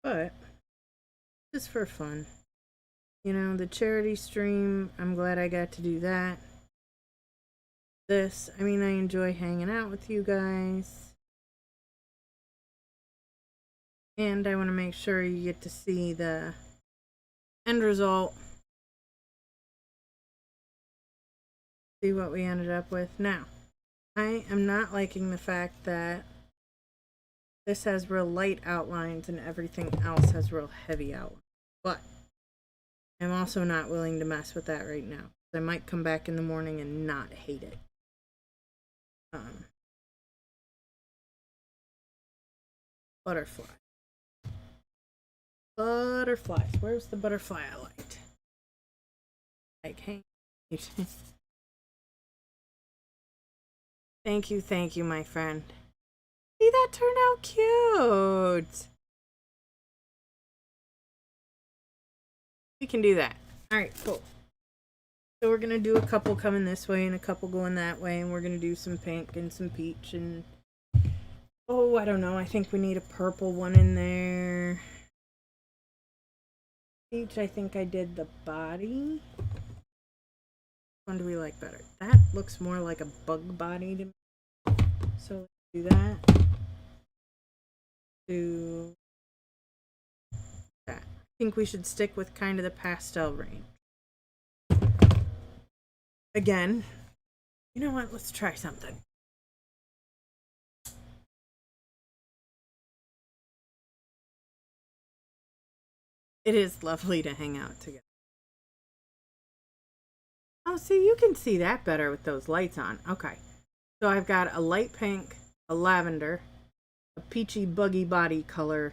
But just for fun. You know, the charity stream, I'm glad I got to do that. This, I mean, I enjoy hanging out with you guys. And I want to make sure you get to see the end result. See what we ended up with. Now, I am not liking the fact that this has real light outlines and everything else has real heavy outlines. But I'm also not willing to mess with that right now. I might come back in the morning and not hate it. Butterfly. Butterflies. Where's the butterfly I liked? Like, hey. Thank you, my friend. See, that turned out cute. We can do that. Alright, cool. So we're gonna do a couple coming this way and a couple going that way, and we're gonna do some pink and some peach and... Oh, I don't know. I think we need a purple one in there. Peach, I think I did the body. Which one do we like better? That looks more like a bug body to me. So let's do that. Do that. I think we should stick with kind of the pastel range. Again, you know what? Let's try something. It is lovely to hang out together. Oh, see, you can see that better with those lights on. Okay. So I've got a light pink, a lavender, a peachy buggy body color,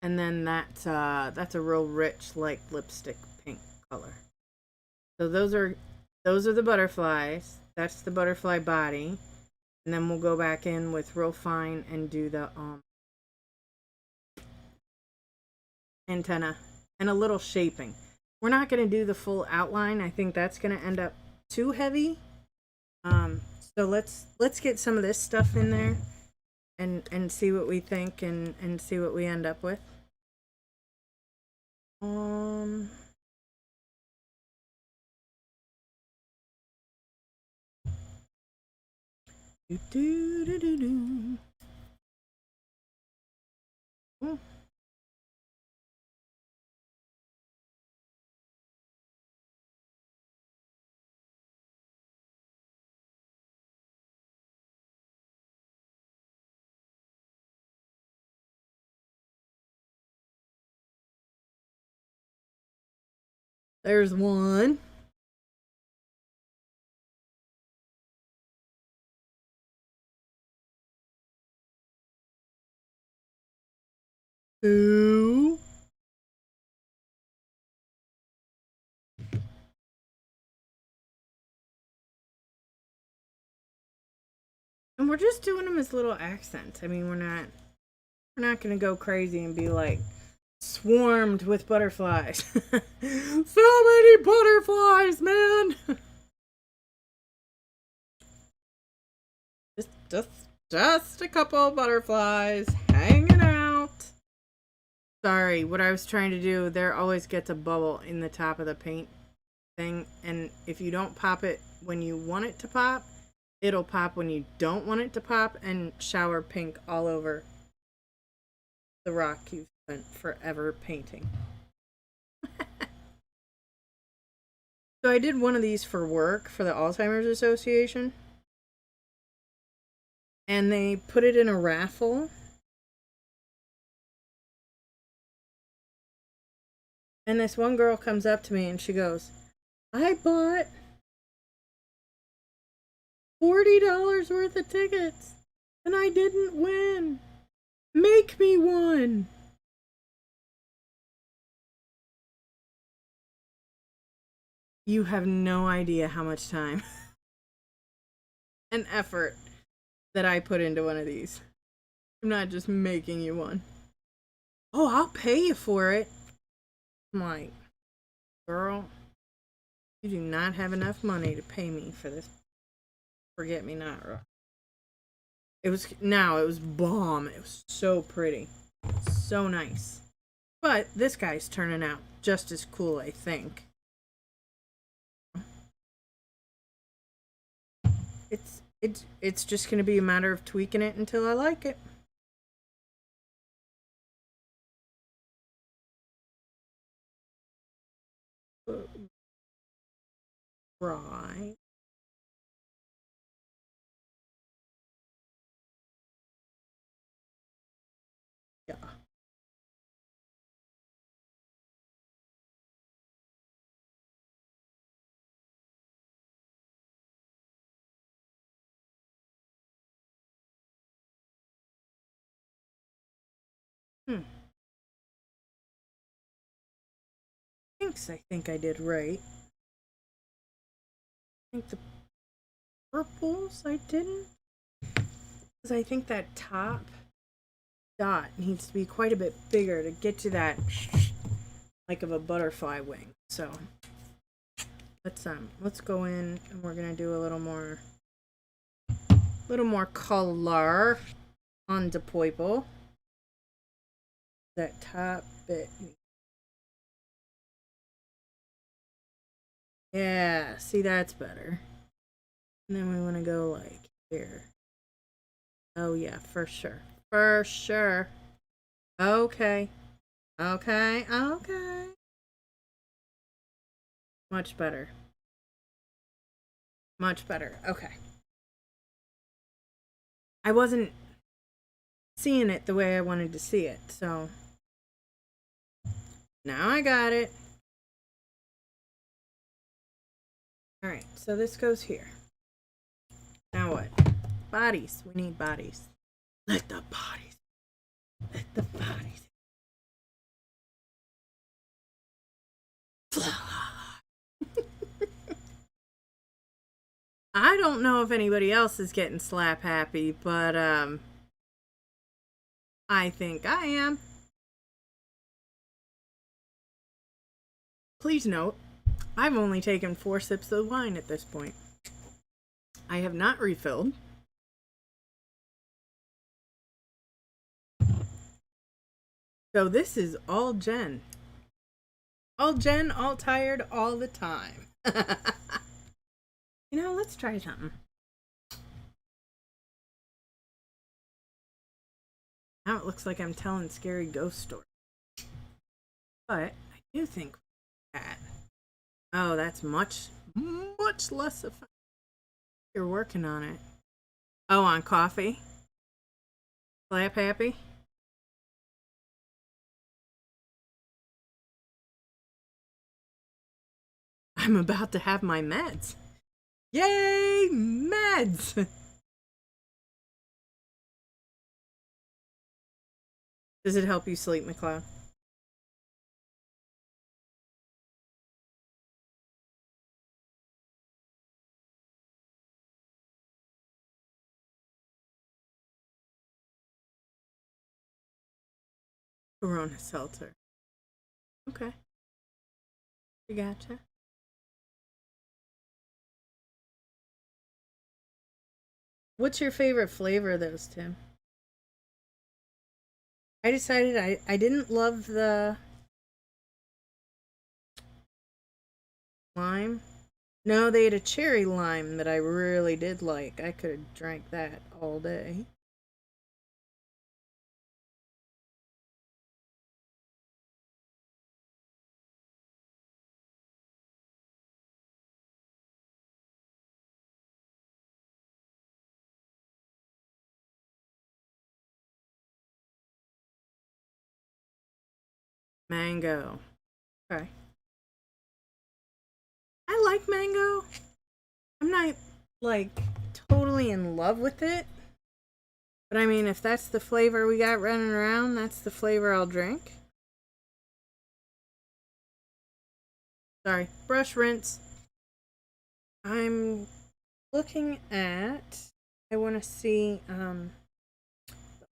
and then that's a real rich, like, lipstick pink color. So those are the butterflies. That's the butterfly body. And then we'll go back in with real fine and do the antenna and a little shaping. We're not going to do the full outline. I think that's going to end up too heavy. So let's get some of this stuff in there and see what we think and see what we end up with. Do do do do do. Oh. There's one. Two. And we're just doing them as little accents. I mean, we're not gonna go crazy and be like swarmed with butterflies. So many butterflies, man. just a couple of butterflies hanging out. Sorry, what I was trying to do, there always gets a bubble in the top of the paint thing, and if you don't pop it when you want it to pop, it'll pop when you don't want it to pop and shower pink all over the rock you've spent forever painting. So I did one of these for work for the Alzheimer's Association, and they put it in a raffle. And this one girl comes up to me and she goes, I bought $40 worth of tickets and I didn't win. Make me one. You have no idea how much time and effort that I put into one of these. I'm not just making you one. Oh, I'll pay you for it. I'm like, girl, you do not have enough money to pay me for this forget-me-not rock. It was bomb. It was so pretty. So nice. But this guy's turning out just as cool, I think. It's just going to be a matter of tweaking it until I like it. Right. Yeah. Pinks, I think I did right. I think the purples I didn't. Because I think that top dot needs to be quite a bit bigger to get to that like of a butterfly wing. So let's go in and we're gonna do a little more color on the purple. That top bit. Yeah, see, that's better. And then we want to go like here. Oh yeah, for sure. For sure. Okay. Okay. Okay. Much better. Much better. Okay. I wasn't seeing it the way I wanted to see it, so now I got it. Alright, so this goes here. Now what? Bodies. We need bodies. Let the bodies. Let the bodies. I don't know if anybody else is getting slap happy, but I think I am. Please note, I've only taken 4 sips of wine at this point. I have not refilled. So this is all Jen. All Jen, all tired, all the time. You know, let's try something. Now it looks like I'm telling scary ghost stories. But I do think that. Oh, that's much less effective. You're working on it. Oh, on coffee? Slap happy? I'm about to have my meds. Yay, meds! Does it help you sleep, McLeod? Corona Seltzer. Okay. You gotcha. What's your favorite flavor of those, Tim? I decided I didn't love the lime. No, they had a cherry lime that I really did like. I could have drank that all day. Mango. Okay. I like mango. I'm not like totally in love with it. But I mean, if that's the flavor we got running around, that's the flavor I'll drink. Sorry. Brush, rinse. I'm looking at. I want to see the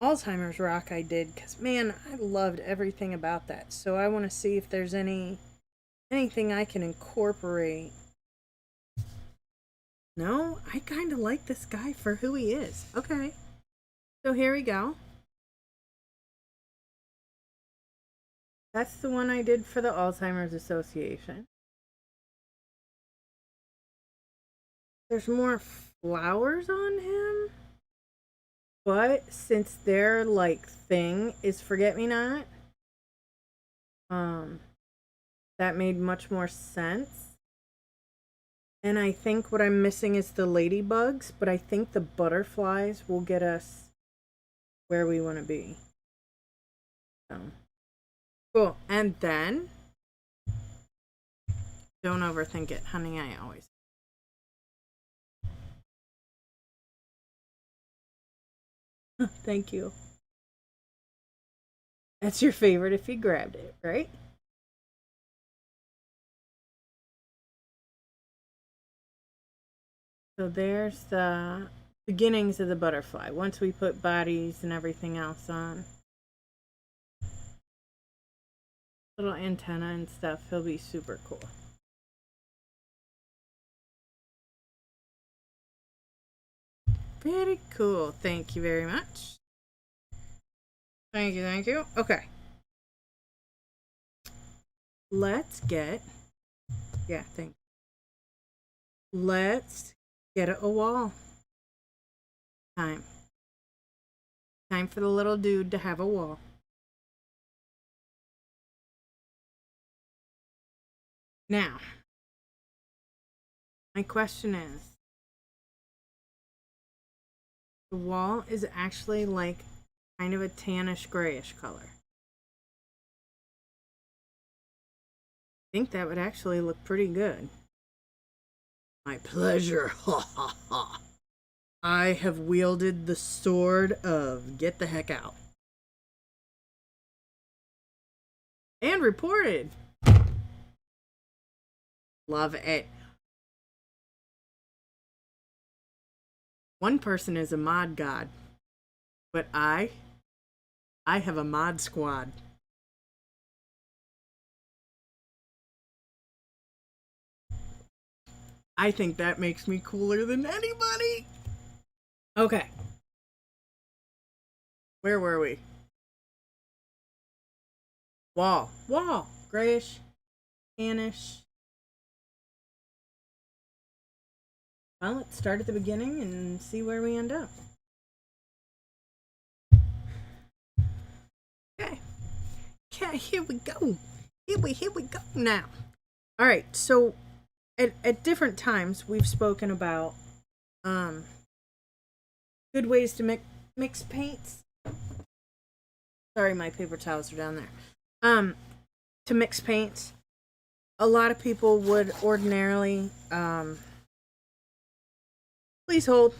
Alzheimer's rock I did because man, I loved everything about that. So I want to see if there's anything I can incorporate. No, I kind of like this guy for who he is. Okay. So here we go. That's the one I did for the Alzheimer's Association. There's more flowers on him. But since their like thing is forget me not, that made much more sense. And I think what I'm missing is the ladybugs, but I think the butterflies will get us where we want to be. So cool. And then don't overthink it, honey. I always. Thank you. That's your favorite if you grabbed it, right? So there's the beginnings of the butterfly. Once we put bodies and everything else on, little antenna and stuff, he'll be super cool. Very cool. Thank you very much. Thank you, thank you. Okay. Let's get. Yeah, thank you. Let's get a wall. Time. Time for the little dude to have a wall. Now, my question is the wall is actually like kind of a tannish grayish color. I think that would actually look pretty good. My pleasure. Ha ha ha. I have wielded the sword of get the heck out. And reported. Love it. One person is a mod god, but I have a mod squad. I think that makes me cooler than anybody. Okay. Where were we? Wall. Wall. Grayish. Tannish. Well, let's start at the beginning and see where we end up. Okay. Yeah, here we go. Here we go now. All right, so at different times we've spoken about good ways to mix paints. Sorry, my paper towels are down there. To mix paints. A lot of people would ordinarily please hold.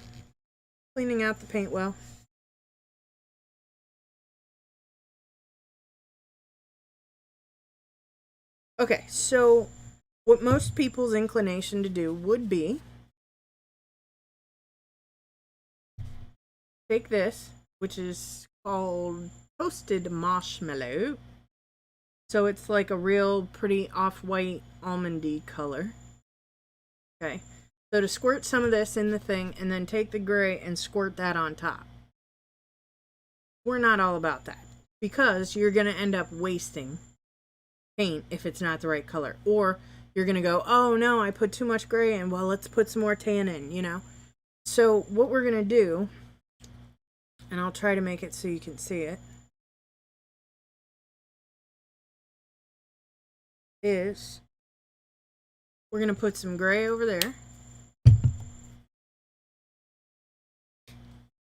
Cleaning out the paint well. Okay, so what most people's inclination to do would be take this, which is called toasted marshmallow. So it's like a real pretty off-white almondy color. Okay, so to squirt some of this in the thing and then take the gray and squirt that on top. We're not all about that because you're going to end up wasting paint if it's not the right color. Or you're going to go, oh no, I put too much gray in. Well, let's put some more tan in, you know. So what we're going to do, and I'll try to make it so you can see it, is we're going to put some gray over there.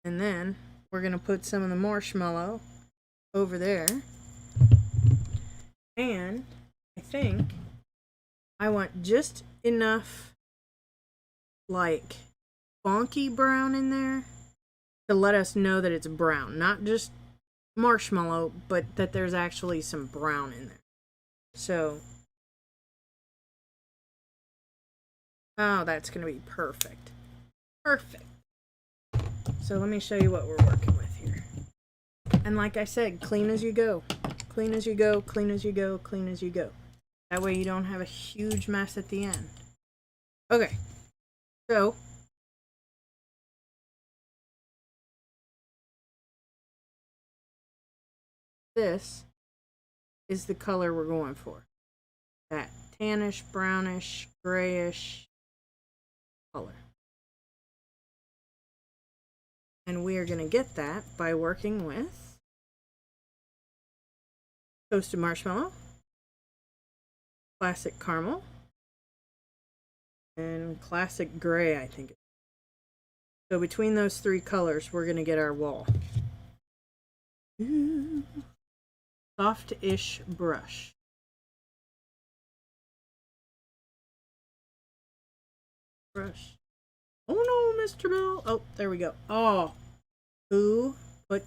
And then we're going to put some of the marshmallow over there. And I think I want just enough like bonky brown in there to let us know that it's brown. Not just marshmallow, but that there's actually some brown in there. So, oh, that's going to be perfect. Perfect. So let me show you what we're working with here. And like I said, clean as you go. Clean as you go, clean as you go, clean as you go. That way you don't have a huge mess at the end. Okay. So, this is the color we're going for. That tannish, brownish, grayish color. And we are going to get that by working with toasted marshmallow, classic caramel, and classic gray, I think. So between those three colors, we're going to get our wall. Soft-ish brush. Brush. Oh no, Mr. Bill. Oh, there we go. Oh, who put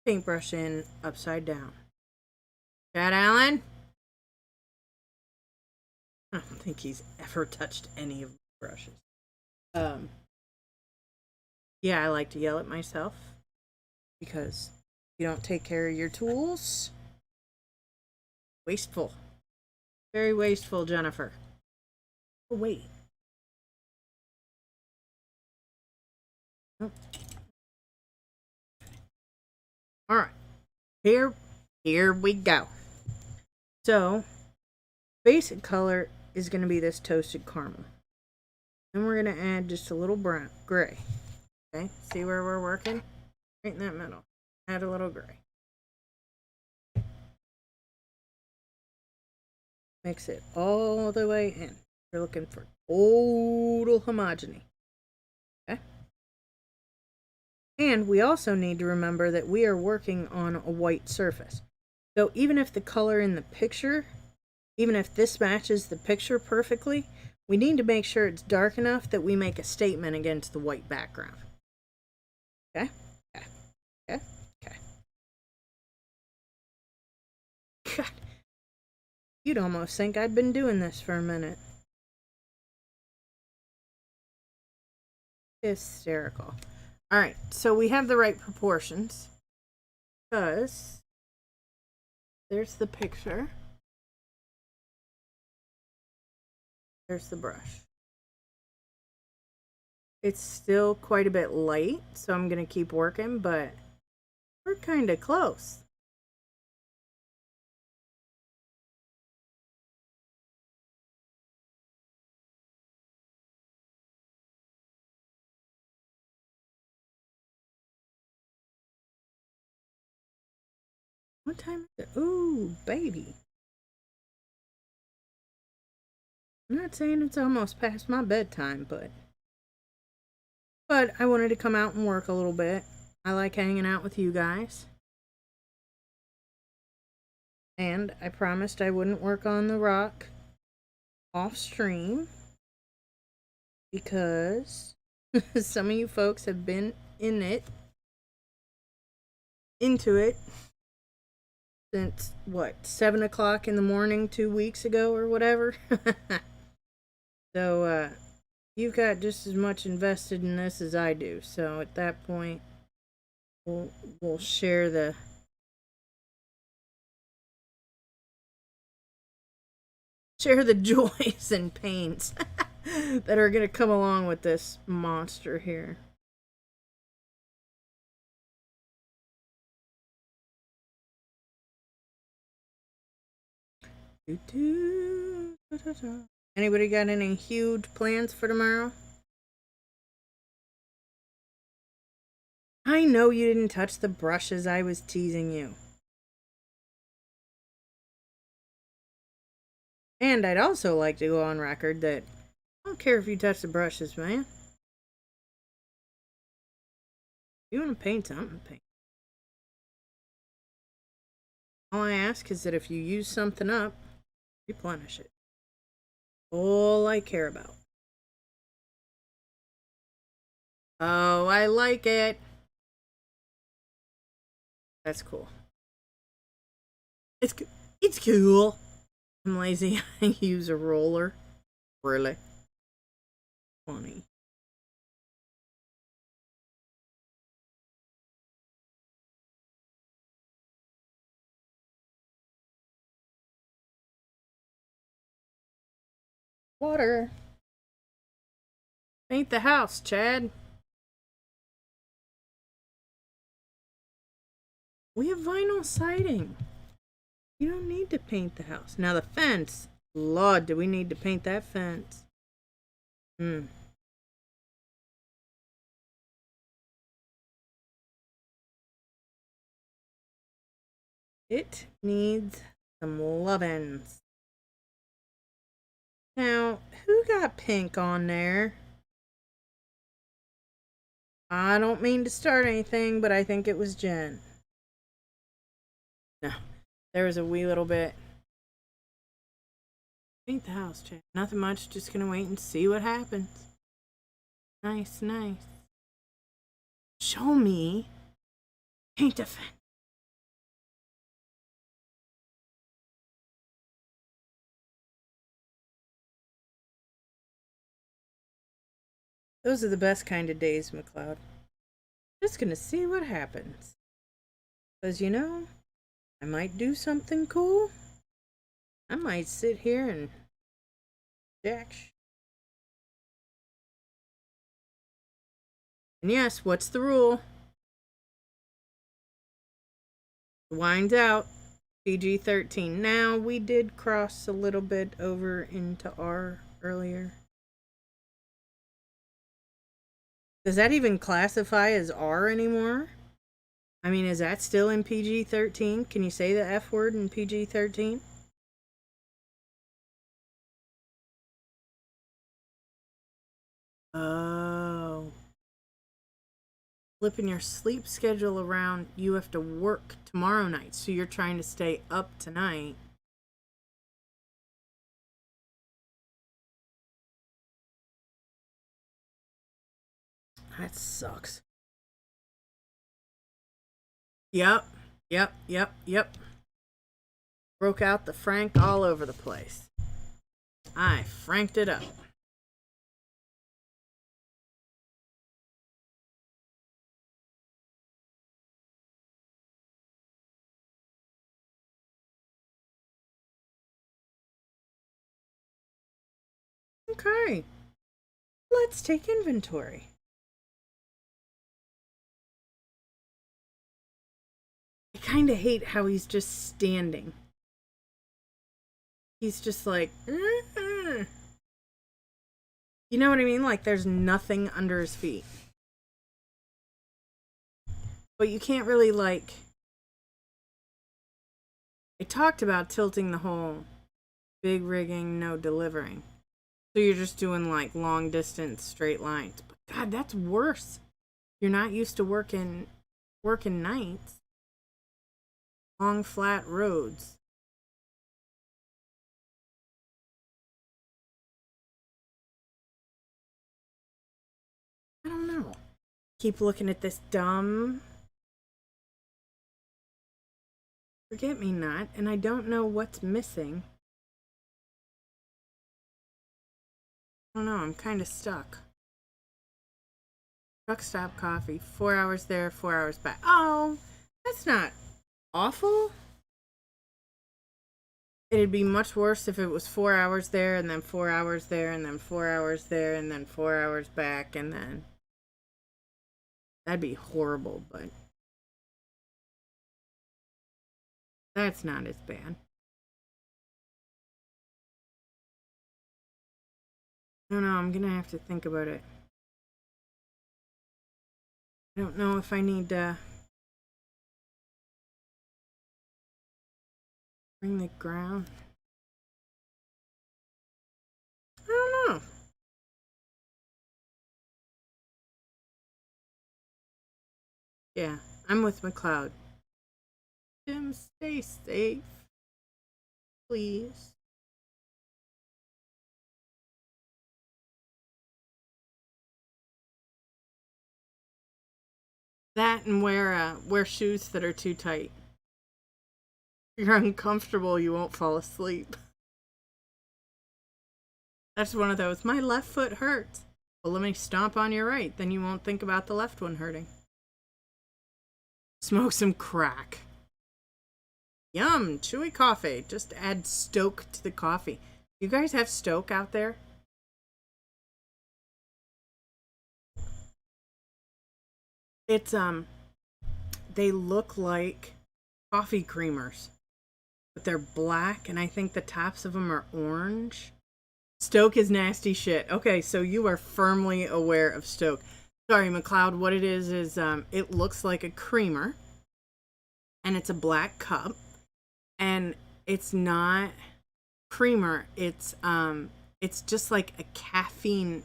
paintbrush in upside down? Chad Allen? I don't think he's ever touched any of the brushes. Yeah, I like to yell at myself because you don't take care of your tools. Wasteful. Very wasteful, Jennifer. Oh, wait. Oh. All right. Here we go. So, basic color is going to be this toasted caramel. Then we're going to add just a little brown, gray. Okay, see where we're working? Right in that middle. Add a little gray. Mix it all the way in. You're looking for total homogeny. Okay? And we also need to remember that we are working on a white surface. So even if the color in the picture, even if this matches the picture perfectly, we need to make sure it's dark enough that we make a statement against the white background. Okay? Okay. Okay. Okay. God. You'd almost think I'd been doing this for a minute. Hysterical. Alright, so we have the right proportions. Because there's the picture. There's the brush. It's still quite a bit late, so I'm going to keep working, but we're kind of close. What time is it? Ooh, baby. I'm not saying it's almost past my bedtime, but I wanted to come out and work a little bit. I like hanging out with you guys. And I promised I wouldn't work on the rock off stream because some of you folks have been into it since what, 7 o'clock in the morning 2 weeks ago or whatever. So you've got just as much invested in this as I do. So at that point, we'll share the joys and pains that are going to come along with this monster here. Anybody got any huge plans for tomorrow? I know you didn't touch the brushes. I was teasing you. And I'd also like to go on record that I don't care if you touch the brushes, man. If you want to paint something, paint. All I ask is that if you use something up, replenish it. All I care about. Oh, I like it. That's cool. It's cool. I'm lazy. I use a roller. Really? Funny. Water. Paint the house, Chad. We have vinyl siding. You don't need to paint the house. Now the fence. Lord, do we need to paint that fence? It needs some lovin's. Now, who got pink on there? I don't mean to start anything, but I think it was Jen. No, there was a wee little bit. Paint the house, Chad. Nothing much, just gonna wait and see what happens. Nice, nice. Show me. Paint the fence. Those are the best kind of days, McLeod. Just gonna see what happens. Because, you know, I might do something cool. I might sit here and jack. And yes, what's the rule? Wind out. PG-13. Now, we did cross a little bit over into R earlier. Does that even classify as R anymore? I mean, is that still in PG-13? Can you say the F word in PG-13? Oh. Flipping your sleep schedule around, you have to work tomorrow night, so you're trying to stay up tonight. That sucks. Yep. Broke out the Frank all over the place. I franked it up. Okay. Let's take inventory. kind of hate how he's just standing. He's just like, you know what I mean? Like there's nothing under his feet. But you can't really like, I talked about tilting the whole big rigging, no delivering. So you're just doing like long distance straight lines. But God, that's worse. You're not used to working nights. Long flat roads. I don't know. Keep looking at this dumb forget-me-not, and I don't know what's missing. I don't know, I'm kind of stuck. Truck stop coffee, 4 hours there, 4 hours back. Oh, that's not awful. It'd be much worse if it was 4 hours there, and then 4 hours there, and then 4 hours there, and then 4 hours back, and then... That'd be horrible, but... That's not as bad. I don't know, I'm gonna have to think about it. I don't know if I need to bring the ground. I don't know. Yeah, I'm with McLeod. Jim, stay safe. Please. That and wear shoes that are too tight. If you're uncomfortable, you won't fall asleep. That's one of those. My left foot hurts. Well, let me stomp on your right. Then you won't think about the left one hurting. Smoke some crack. Yum, chewy coffee. Just add Stoke to the coffee. You guys have Stoke out there? It's, they look like coffee creamers. But they're black, and I think the tops of them are orange. Stoke is nasty shit. Okay, so you are firmly aware of Stoke. Sorry, McLeod, what it is it looks like a creamer. And it's a black cup. And it's not creamer. It's just like a caffeine.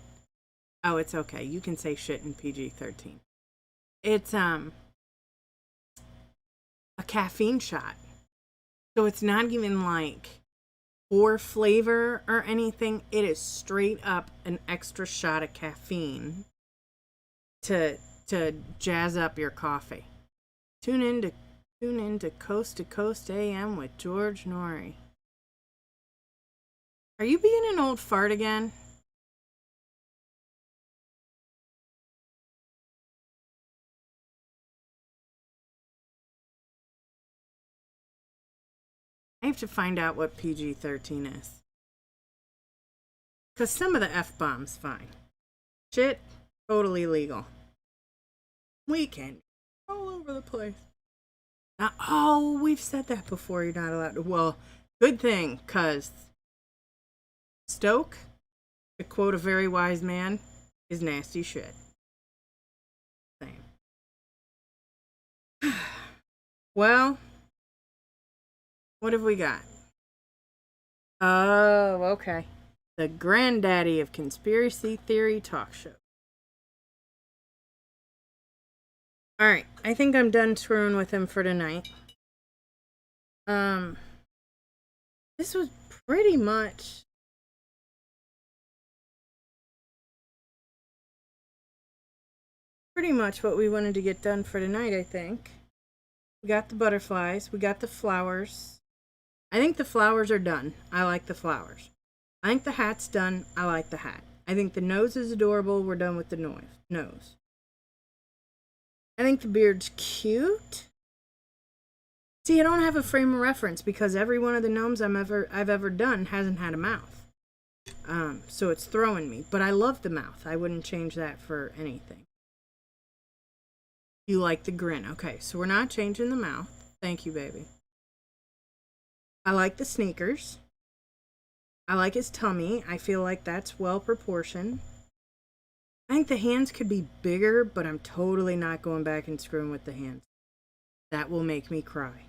Oh, it's okay. You can say shit in PG-13. It's a caffeine shot. So it's not even like for flavor or anything. It is straight up an extra shot of caffeine to jazz up your coffee. Tune in to Coast to Coast AM with George Norrie. Are you being an old fart again? I have to find out what PG-13 is. Because some of the F-bombs, fine. Shit, totally legal. Weekend. All over the place. Oh, we've said that before. You're not allowed to. Well, good thing, because Stoke, to quote a very wise man, is nasty shit. Same. Well, what have we got? Oh, okay. The granddaddy of conspiracy theory talk show. Alright, I think I'm done screwing with him for tonight. This was pretty much what we wanted to get done for tonight, I think. We got the butterflies, we got the flowers. I think the flowers are done. I like the flowers. I think the hat's done. I like the hat. I think the nose is adorable. We're done with the nose. I think the beard's cute. See, I don't have a frame of reference because every one of the gnomes I've ever done hasn't had a mouth. So it's throwing me. But I love the mouth. I wouldn't change that for anything. You like the grin. Okay, so we're not changing the mouth. Thank you, baby. I like the sneakers. I like his tummy. I feel like that's well proportioned. I think the hands could be bigger, but I'm totally not going back and screwing with the hands. That will make me cry.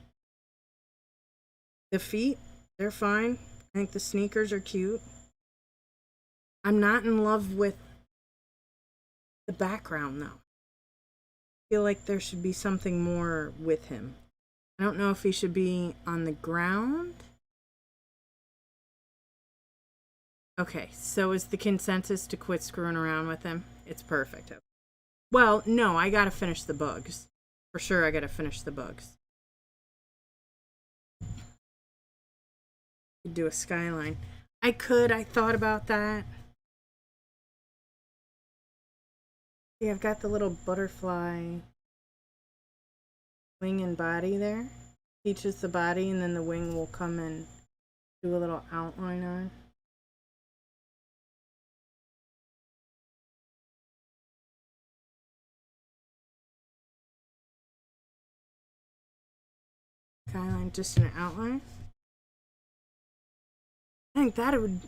The feet, they're fine. I think the sneakers are cute. I'm not in love with the background, though. I feel like there should be something more with him. I don't know if he should be on the ground. Okay, so is the consensus to quit screwing around with him? It's perfect. Well, no, I gotta finish the bugs. For sure, I gotta finish the bugs. Do a skyline. I thought about that. Yeah, I've got the little butterfly wing and body there. Features the body, and then the wing will come and do a little outline on. Skyline, just an outline. I think that would.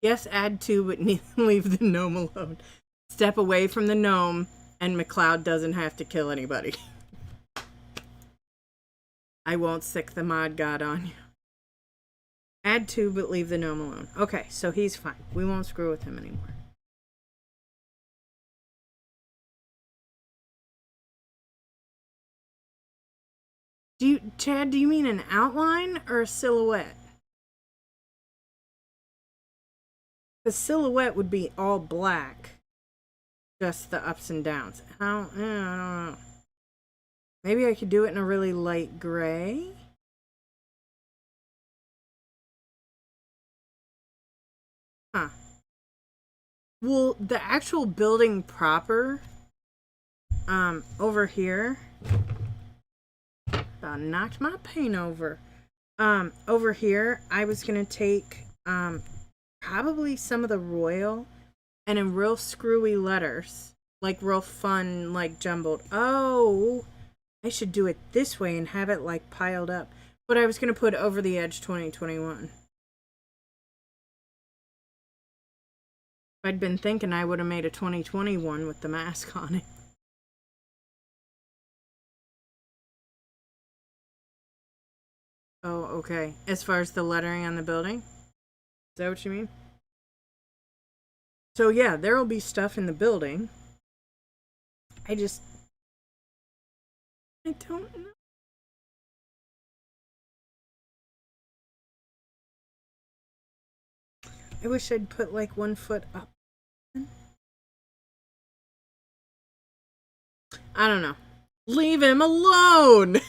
Yes, add to, but leave the gnome alone. Step away from the gnome, and McCloud doesn't have to kill anybody. I won't sick the mod god on you. Add to, but leave the gnome alone. Okay, so he's fine. We won't screw with him anymore. Chad, do you mean an outline or a silhouette? The silhouette would be all black. Just the ups and downs. I don't know. Maybe I could do it in a really light gray. Huh. Well, the actual building proper, over here, knocked my paint over. Over here, I was gonna take, probably some of the royal and in real screwy letters, like real fun, like jumbled. Oh, I should do it this way and have it like piled up. But I was gonna put over the edge 2021. If I'd been thinking, I would have made a 2021 with the mask on it. Oh, okay. As far as the lettering on the building? Is that what you mean? So yeah, there will be stuff in the building. I don't know. I wish I'd put like 1 foot up. I don't know. Leave him alone!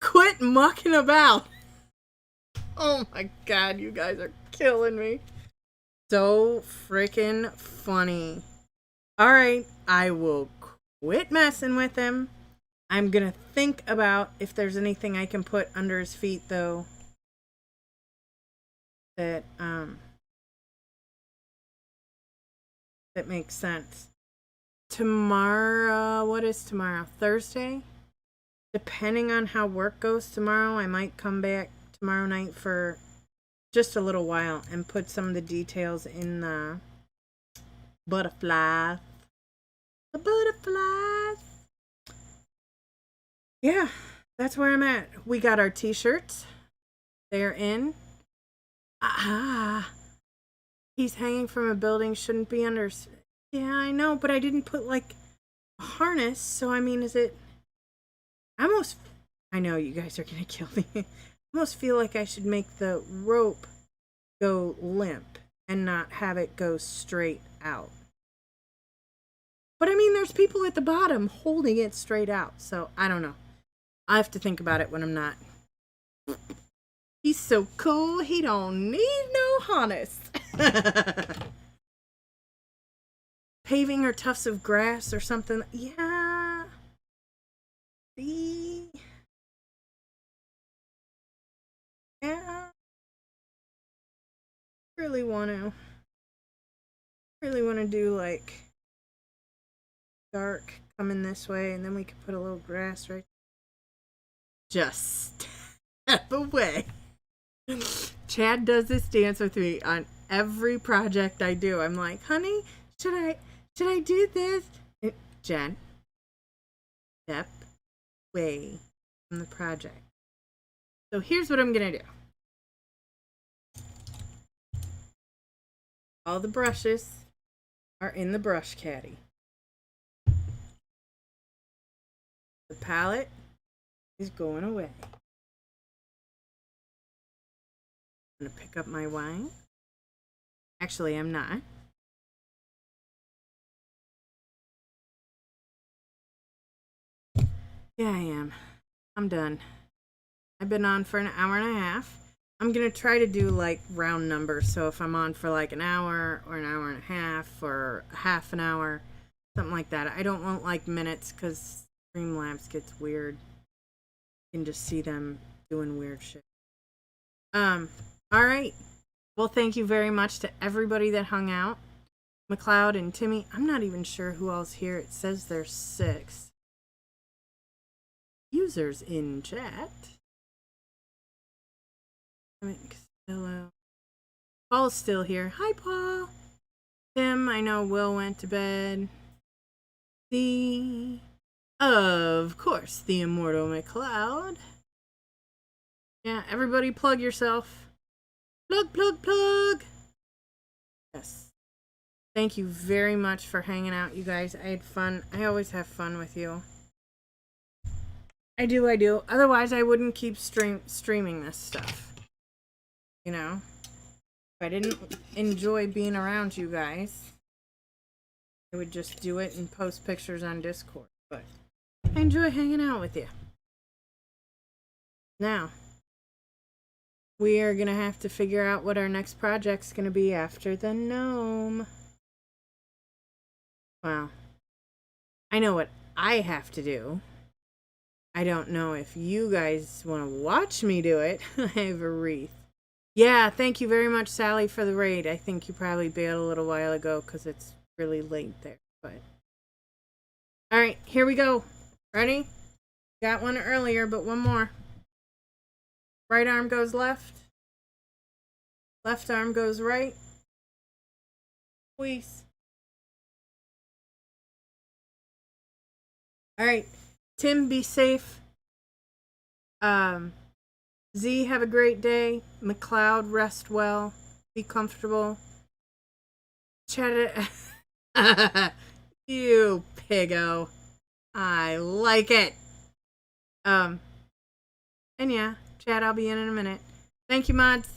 Quit mucking about! Oh my god, you guys are killing me. So freaking funny. Alright, I will quit messing with him. I'm gonna think about if there's anything I can put under his feet, though. That makes sense. Tomorrow, what is tomorrow? Thursday? Depending on how work goes tomorrow, I might come back tomorrow night for just a little while and put some of the details in the butterflies. The butterflies. Yeah, that's where I'm at. We got our t-shirts. They're in. He's hanging from a building, shouldn't be under. Yeah, I know, but I didn't put like a harness, so I mean, is it? I know you guys are gonna kill me. I almost feel like I should make the rope go limp and not have it go straight out. But I mean, there's people at the bottom holding it straight out, so I don't know. I have to think about it when I'm not. He's so cool, he don't need no harness. Paving or tufts of grass or something. Yeah. See? Yeah. Really want to do like dark coming this way, and then we could put a little grass right. Just step away. Chad does this dance with me on every project I do. I'm like, honey, should I do this? Jen, step away from the project. So here's what I'm gonna do. All the brushes are in the brush caddy. The palette is going away. I'm gonna pick up my wine. Actually, I'm not. Yeah, I am. I'm done. I've been on for an hour and a half. I'm gonna try to do like round numbers. So if I'm on for like an hour or an hour and a half or half an hour, something like that. I don't want like minutes because Streamlabs gets weird. You can just see them doing weird shit. All right. Well, thank you very much to everybody that hung out. McLeod and Timmy. I'm not even sure who else here. It says there's 6 users in chat. Hello. Paul's still here. Hi, Paul. Tim, I know Will went to bed. Of course, the immortal McLeod. Yeah, everybody plug yourself. Plug, plug, plug. Yes. Thank you very much for hanging out, you guys. I had fun. I always have fun with you. I do. Otherwise, I wouldn't keep streaming this stuff. You know? If I didn't enjoy being around you guys, I would just do it and post pictures on Discord. But I enjoy hanging out with you. Now, we are going to have to figure out what our next project's going to be after the gnome. Well, I know what I have to do. I don't know if you guys want to watch me do it. I have a wreath. Yeah, thank you very much, Sally, for the raid. I think you probably bailed a little while ago because it's really late there. But all right, here we go. Ready? Got one earlier, but one more. Right arm goes left. Left arm goes right. Squeeze. All right. Tim, be safe. Z, have a great day. McLeod, rest well. Be comfortable. Chat it. You piggo. I like it. And yeah, chat, I'll be in a minute. Thank you, mods.